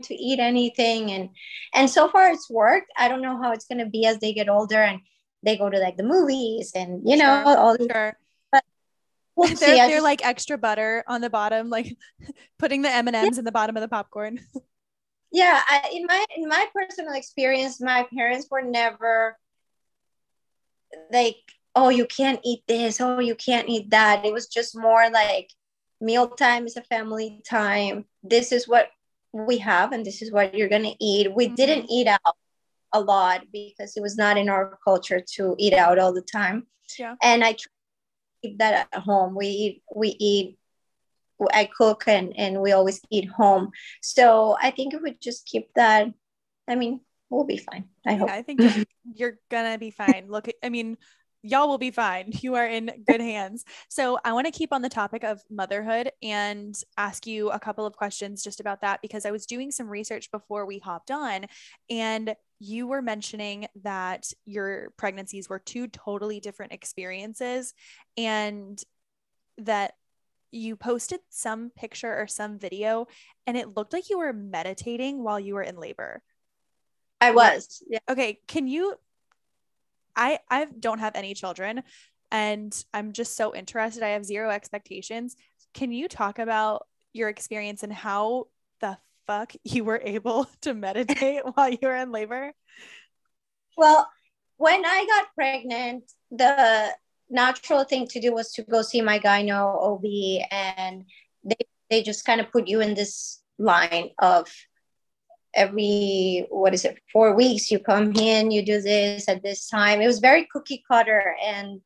to eat anything. And so far it's worked. I don't know how it's going to be as they get older and they go to like the movies and all these. Sure. But we'll see. They're like extra butter on the bottom, like putting the M&Ms in the bottom of the popcorn. Yeah, in my personal experience, my parents were never like, oh, you can't eat this, oh, you can't eat that. It was just more like mealtime is a family time. This is what we have and this is what you're gonna eat. We didn't eat out a lot because it was not in our culture to eat out all the time. Yeah. And I try to keep that at home. I cook and we always eat home. So I think if we just keep that, I mean, we'll be fine. I hope. I think you're gonna be fine. Look, I mean, y'all will be fine. You are in good hands. So I want to keep on the topic of motherhood and ask you a couple of questions just about that, because I was doing some research before we hopped on, and you were mentioning that your pregnancies were 2 totally different experiences, and that you posted some picture or some video and it looked like you were meditating while you were in labor. I was. Yeah. Okay. Can you, I don't have any children and I'm just so interested. I have 0 expectations. Can you talk about your experience and how the fuck you were able to meditate while you were in labor? Well, when I got pregnant, the natural thing to do was to go see my gyno OB, and they just kind of put you in this line of every 4 weeks you come in, you do this at this time. It was very cookie cutter, and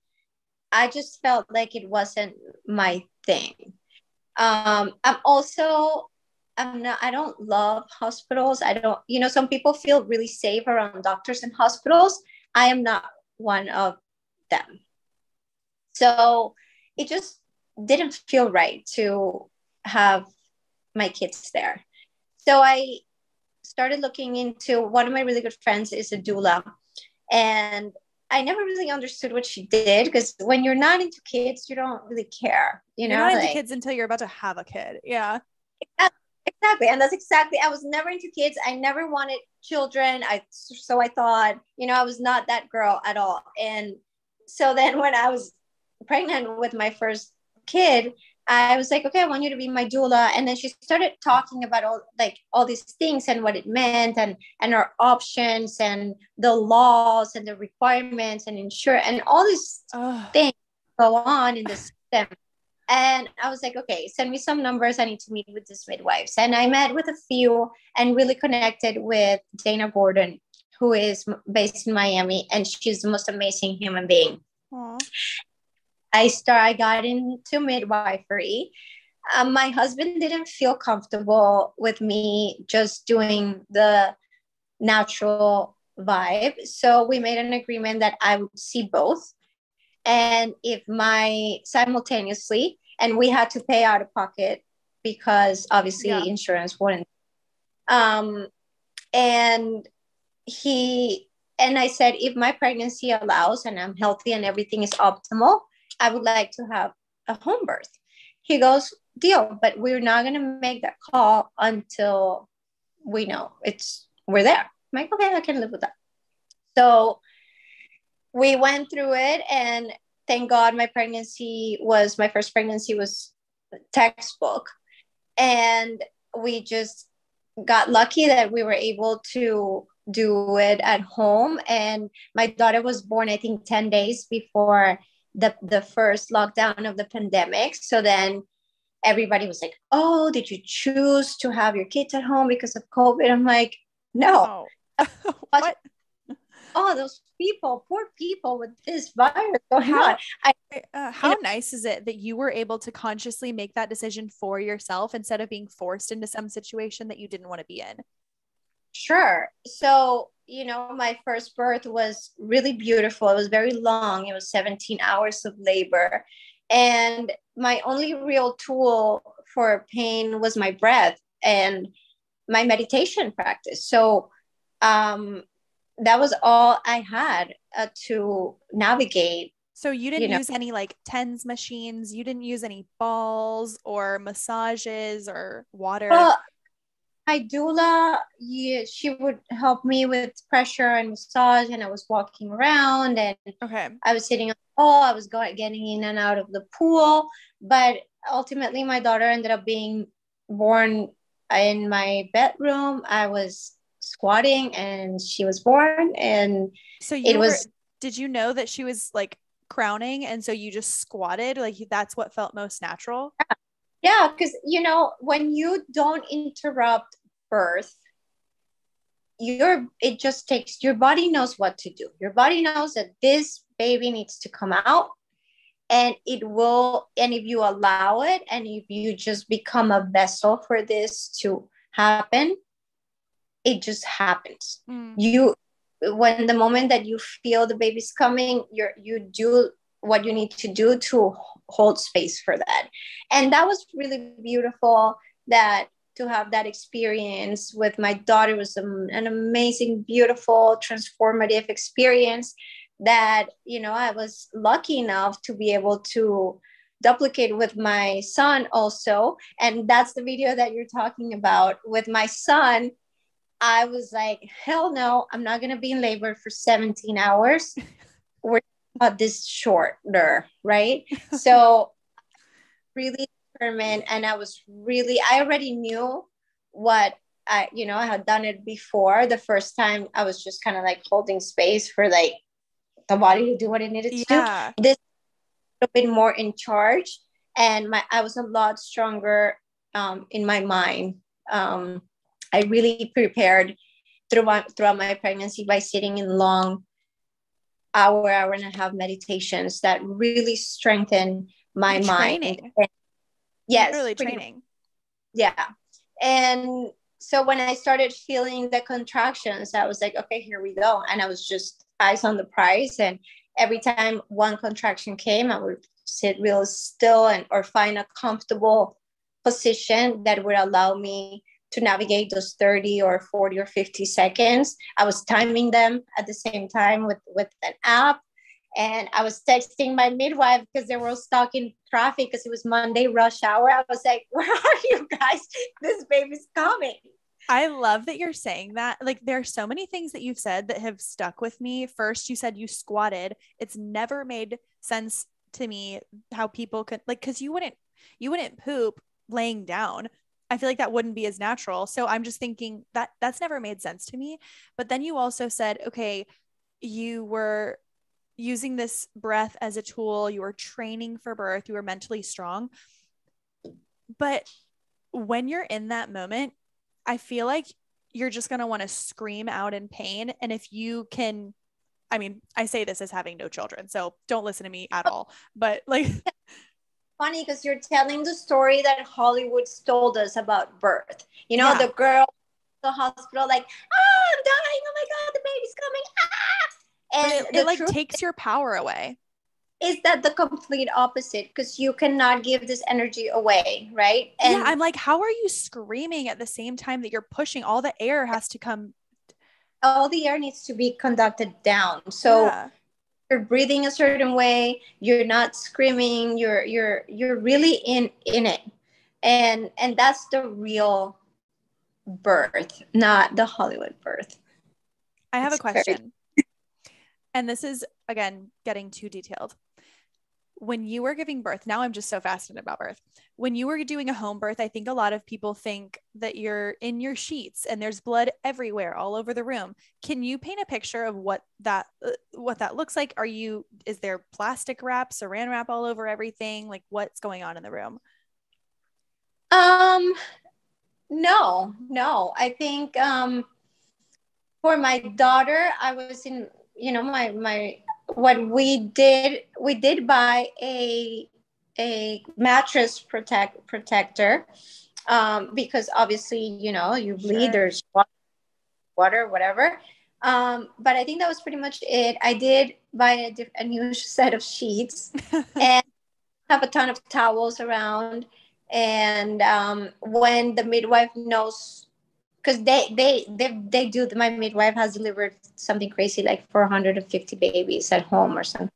I just felt like it wasn't my thing. I don't love hospitals. I don't, some people feel really safe around doctors and hospitals. I am not one of them. So it just didn't feel right to have my kids there. So I started looking into, one of my really good friends is a doula. And I never really understood what she did, because when you're not into kids, you don't really care. You're not into kids until you're about to have a kid. Yeah. Exactly. And that's exactly, I was never into kids. I never wanted children. So I thought, I was not that girl at all. And so then when I was pregnant with my first kid, I was like, okay, I want you to be my doula. And then she started talking about all these things and what it meant, and our options and the laws and the requirements and insurance and all these things go on in the system. And I was like, okay, send me some numbers. I need to meet with these midwives. And I met with a few and really connected with Dana Gordon, who is based in Miami, and she's the most amazing human being. Aww. I got into midwifery. My husband didn't feel comfortable with me just doing the natural vibe. So we made an agreement that I would see both. And if simultaneously, and we had to pay out of pocket because obviously insurance wouldn't. And I said, if my pregnancy allows and I'm healthy and everything is optimal, I would like to have a home birth. He goes, deal, but we're not going to make that call until we know we're there. I'm like, okay, I can live with that. So we went through it, and thank God my first pregnancy was textbook. And we just got lucky that we were able to do it at home. And my daughter was born, I think, 10 days before the first lockdown of the pandemic. So then everybody was like, oh, did you choose to have your kids at home because of COVID? I'm like, no. Oh. What? Oh, those people, poor people with this virus going on. How nice is it that you were able to consciously make that decision for yourself instead of being forced into some situation that you didn't want to be in? Sure. So, my first birth was really beautiful. It was very long. It was 17 hours of labor. And my only real tool for pain was my breath and my meditation practice. So, that was all I had to navigate. So you didn't use any like TENS machines? You didn't use any balls or massages or water? Well, my doula, she would help me with pressure and massage, and I was walking around, and I was sitting on the wall. I was getting in and out of the pool. But ultimately, my daughter ended up being born in my bedroom. I was squatting and she was born, and so did you know that she was like crowning, and so you just squatted? Like that's what felt most natural? Yeah, because when you don't interrupt birth, it just takes, your body knows what to do. Your body knows that this baby needs to come out, and it will. And if you allow it, and if you just become a vessel for this to happen, it just happens. When the moment that you feel the baby's coming, you do what you need to do to hold space for that. And that was really beautiful, to have that experience with my daughter. Was an amazing, beautiful, transformative experience that, I was lucky enough to be able to duplicate with my son also. And that's the video that you're talking about with my son. I was like, hell no, I'm not going to be in labor for 17 hours. We're this shorter, right? So really determined. And I already knew what I had done it before. The first time I was just kind of like holding space for like the body to do what it needed to do. This a bit more in charge. And I was a lot stronger in my mind. I really prepared throughout my pregnancy by sitting in long hour and a half meditations that really strengthen my mind. Yes. Literally training. Yeah. And so when I started feeling the contractions, I was like, okay, here we go. And I was just eyes on the prize. And every time one contraction came, I would sit real still or find a comfortable position that would allow me to navigate those 30 or 40 or 50 seconds. I was timing them at the same time with an app. And I was texting my midwife because they were stuck in traffic because it was Monday rush hour. I was like, where are you guys? This baby's coming. I love that you're saying that. Like, there are so many things that you've said that have stuck with me. First, you said you squatted. It's never made sense to me how people could, like, because you wouldn't poop laying down. I feel like that wouldn't be as natural. So I'm just thinking that's never made sense to me. But then you also said, okay, you were using this breath as a tool. You were training for birth. You were mentally strong. But when you're in that moment, I feel like you're just going to want to scream out in pain. And if you can, I mean, I say this as having no children, so don't listen to me at all, but like, funny because you're telling the story that Hollywood told us about birth. yeah. The girl, the hospital, like, I'm dying. Oh my God, the baby's coming. And it like takes your power away. Is that the complete opposite? Because you cannot give this energy away, right? And yeah, I'm like, how are you screaming at the same time that you're pushing? All the air has to come. All the air needs to be conducted down. So you're breathing a certain way. You're not screaming. You're really in it, and that's the real birth, not the Hollywood birth. I have a question, and this is again getting too detailed. When you were giving birth, now I'm just so fascinated about birth. When you were doing a home birth, I think a lot of people think that you're in your sheets and there's blood everywhere, all over the room. Can you paint a picture of what that looks like? Is there plastic wrap, saran wrap all over everything? Like, what's going on in the room? No. I think for my daughter, I was in, my what we did buy a mattress protector, because obviously you bleed, sure, there's water, whatever, but I think that was pretty much it. I did buy a new set of sheets and have a ton of towels around, and when the midwife knows, because they do, my midwife has delivered something crazy like 450 babies at home or something.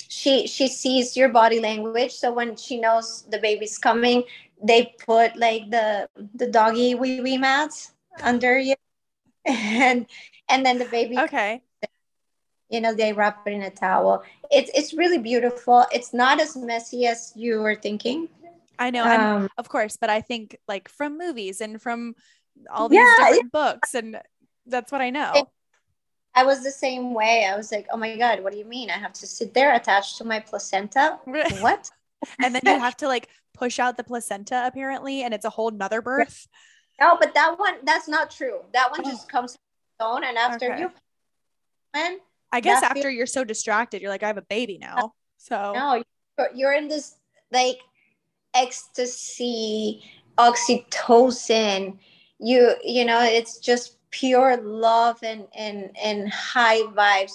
She sees your body language, so when she knows the baby's coming, they put like the doggy wee wee mats under you, and then the baby, okay, they wrap it in a towel. It's really beautiful. It's not as messy as you were thinking. I know, and of course, but I think like from movies and from all these different books, and that's what I know. I was the same way. I was like, oh my God, what do you mean? I have to sit there attached to my placenta? What? And then you have to like push out the placenta apparently, and it's a whole nother birth. No, but that's not true. That one just comes on, and after you, I guess after you're so distracted, you're like, I have a baby now. So no, you're in this like ecstasy, oxytocin. It's just pure love and high vibes.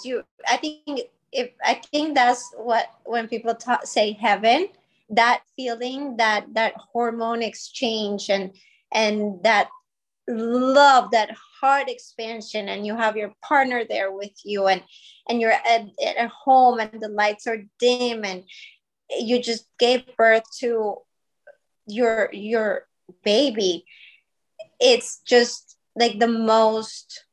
I think that's what, when people say heaven, that feeling, that hormone exchange, and that love, that heart expansion, and you have your partner there with you, and you're at home, and the lights are dim, and you just gave birth to your baby. It's just like the most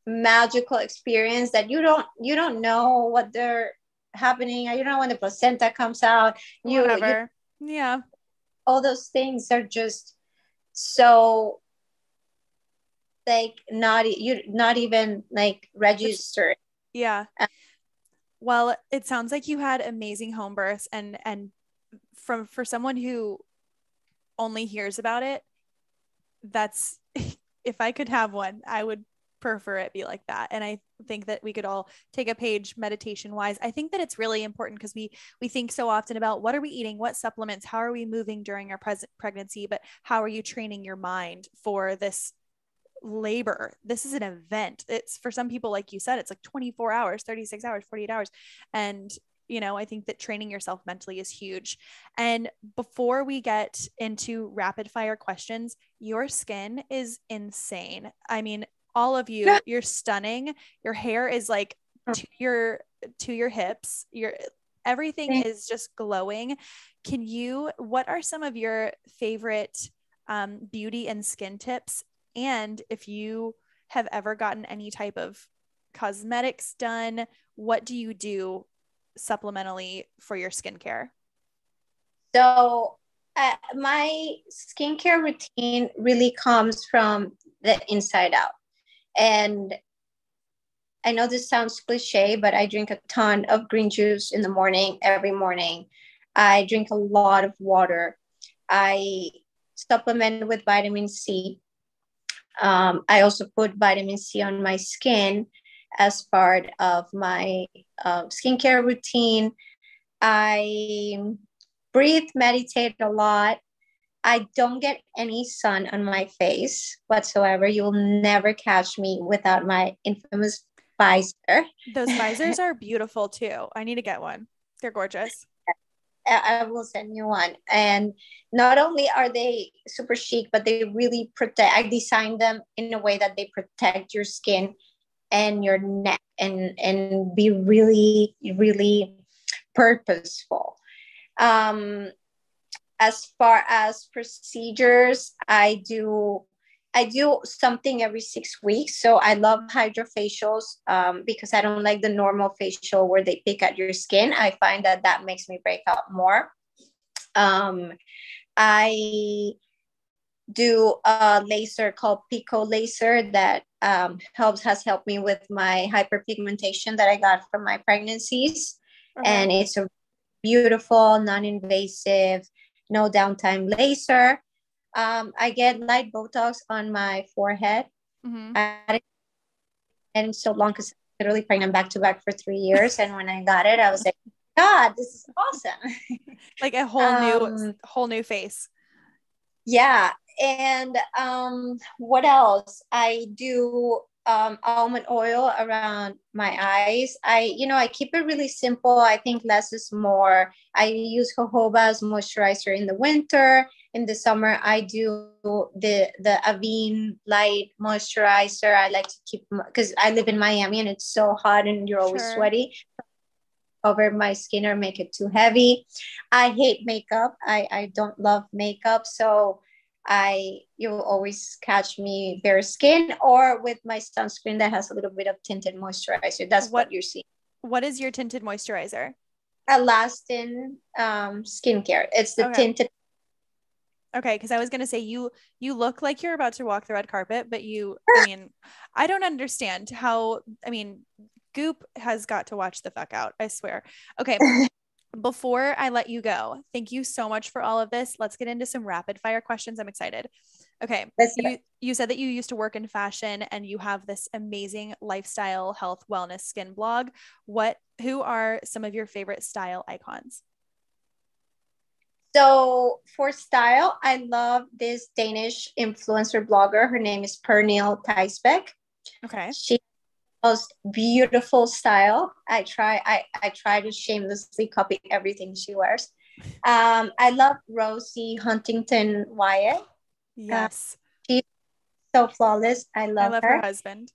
magical experience that you don't know what they're happening. You don't know when the placenta comes out. Whatever. Yeah. All those things are just so like not even like registered. Yeah. Well, it sounds like you had amazing home births, and for someone who only hears about it, that's if I could have one, I would prefer it be like that. And I think that we could all take a page meditation wise. I think that it's really important because we think so often about what are we eating, what supplements, how are we moving during our pregnancy, but how are you training your mind for this labor? This is an event. It's for some people, like you said, it's like 24 hours, 36 hours, 48 hours. And I think that training yourself mentally is huge. And before we get into rapid fire questions, your skin is insane. I mean, all of you, you're stunning. Your hair is like to your hips. Everything is just glowing. What are some of your favorite beauty and skin tips? And if you have ever gotten any type of cosmetics done, what do you do supplementally for your skincare? So my skincare routine really comes from the inside out. And I know this sounds cliche, but I drink a ton of green juice in the morning, every morning. I drink a lot of water. I supplement with vitamin C. I also put vitamin C on my skin as part of my skincare routine. I breathe, meditate a lot. I don't get any sun on my face whatsoever. You will never catch me without my infamous visor. Those visors are beautiful too. I need to get one. They're gorgeous. I will send you one. And not only are they super chic, but they really protect. I designed them in a way that they protect your skin and your neck and be really, really purposeful. As far as procedures, I do something every 6 weeks. So I love hydrofacials because I don't like the normal facial where they pick at your skin. I find that that makes me break out more. I do a laser called Pico laser that has helped me with my hyperpigmentation that I got from my pregnancies. Okay. And it's a beautiful, non-invasive, no downtime laser. I get light Botox on my forehead. Mm-hmm. And so long because I'm literally pregnant back to back for 3 years. And when I got it, I was like, God, this is awesome. Like a whole new face. Yeah. And what else? I do almond oil around my eyes. I keep it really simple. I think less is more. I use jojoba's moisturizer in the winter. In the summer, I do the Avene light moisturizer. I like to keep, because I live in Miami and it's so hot and you're always sweaty. Cover my skin or make it too heavy. I hate makeup. I don't love makeup. So you'll always catch me bare skin or with my sunscreen that has a little bit of tinted moisturizer. That's what you're seeing. What is your tinted moisturizer? Alastin skincare. It's the tinted. Okay, because I was gonna say you look like you're about to walk the red carpet, but I don't understand how. Goop has got to watch the fuck out. I swear. Okay. Before I let you go, thank you so much for all of this. Let's get into some rapid fire questions. I'm excited. Okay. You said that you used to work in fashion and you have this amazing lifestyle, health, wellness, skin blog. Who are some of your favorite style icons? So for style, I love this Danish influencer blogger. Her name is Pernille Theisbeck. Okay. She most beautiful style. I try to shamelessly copy everything she wears. I love Rosie Huntington Wyatt. Yes. She's so flawless. I love her husband.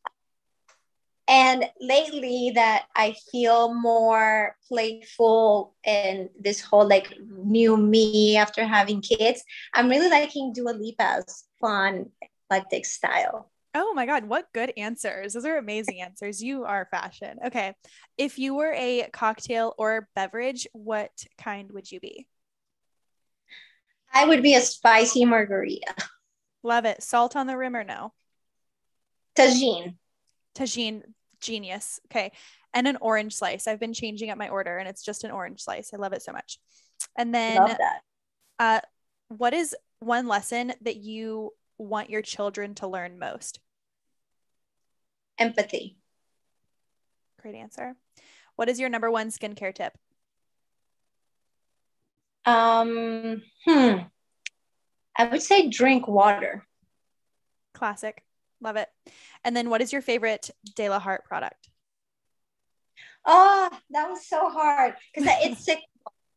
And lately that I feel more playful and this whole like new me after having kids, I'm really liking Dua Lipa's fun, eclectic style. Oh my God, what good answers. Those are amazing answers. You are fashion. Okay. If you were a cocktail or beverage, what kind would you be? I would be a spicy margarita. Love it. Salt on the rim or no? Tagine, genius. Okay. And an orange slice. I've been changing up my order and it's just an orange slice. I love it so much. And then love that. What is one lesson that you want your children to learn most? Empathy. Great answer. What is your number one skincare tip? I would say drink water. Classic. Love it. And then what is your favorite delaheart product? Oh, that was so hard because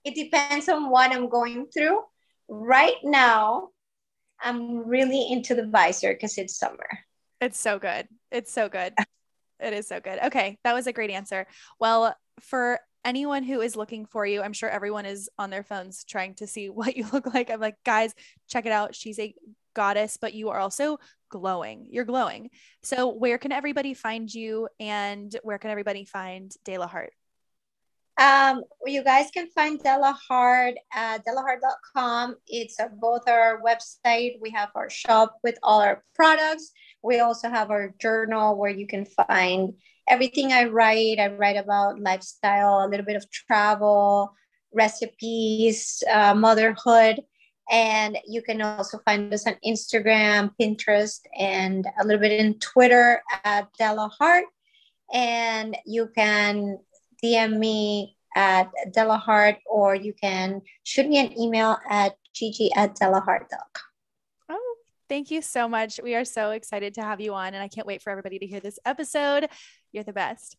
it depends on what I'm going through. Right now, I'm really into the visor because it's summer. It's so good. It's so good. It is so good. Okay. That was a great answer. Well, for anyone who is looking for you, I'm sure everyone is on their phones trying to see what you look like. I'm like, guys, check it out. She's a goddess, but you are also glowing. You're glowing. So where can everybody find you and where can everybody find delaheart? You guys can find delaheart at delaheart.com. It's both our website. We have our shop with all our products. We also have our journal where you can find everything I write. I write about lifestyle, a little bit of travel, recipes, motherhood. And you can also find us on Instagram, Pinterest, and a little bit in Twitter at delaheart. And you can DM me at delaheart, or you can shoot me an email at gigi@delaheart.com. Oh, thank you so much. We are so excited to have you on, and I can't wait for everybody to hear this episode. You're the best.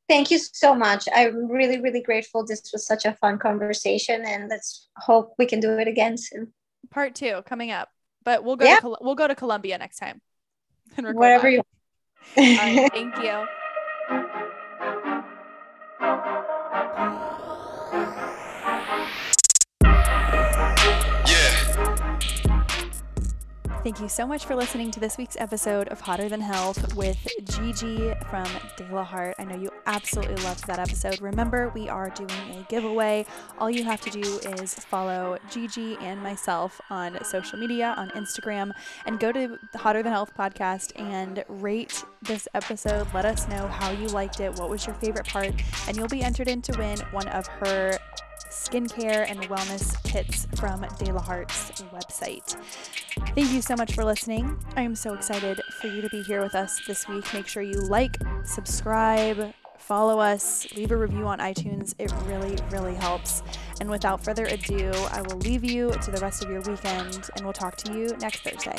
Thank you so much. I'm really, really grateful. This was such a fun conversation, and let's hope we can do it again soon. Part 2 coming up, but we'll go to Colombia next time and record whatever that. you All right, thank you. Thank you so much for listening to this week's episode of Hotter Than Health with Gigi from delaheart. I know you absolutely loved that episode. Remember, we are doing a giveaway. All you have to do is follow Gigi and myself on social media, on Instagram, and go to the Hotter Than Health podcast and rate this episode. Let us know how you liked it, what was your favorite part, and you'll be entered in to win one of her skincare and wellness kits from delaheart's website. Thank you so much for listening. I am so excited for you to be here with us this week. Make sure you like, subscribe, follow us, leave a review on iTunes. It really, really helps. And without further ado, I will leave you to the rest of your weekend, and we'll talk to you next Thursday.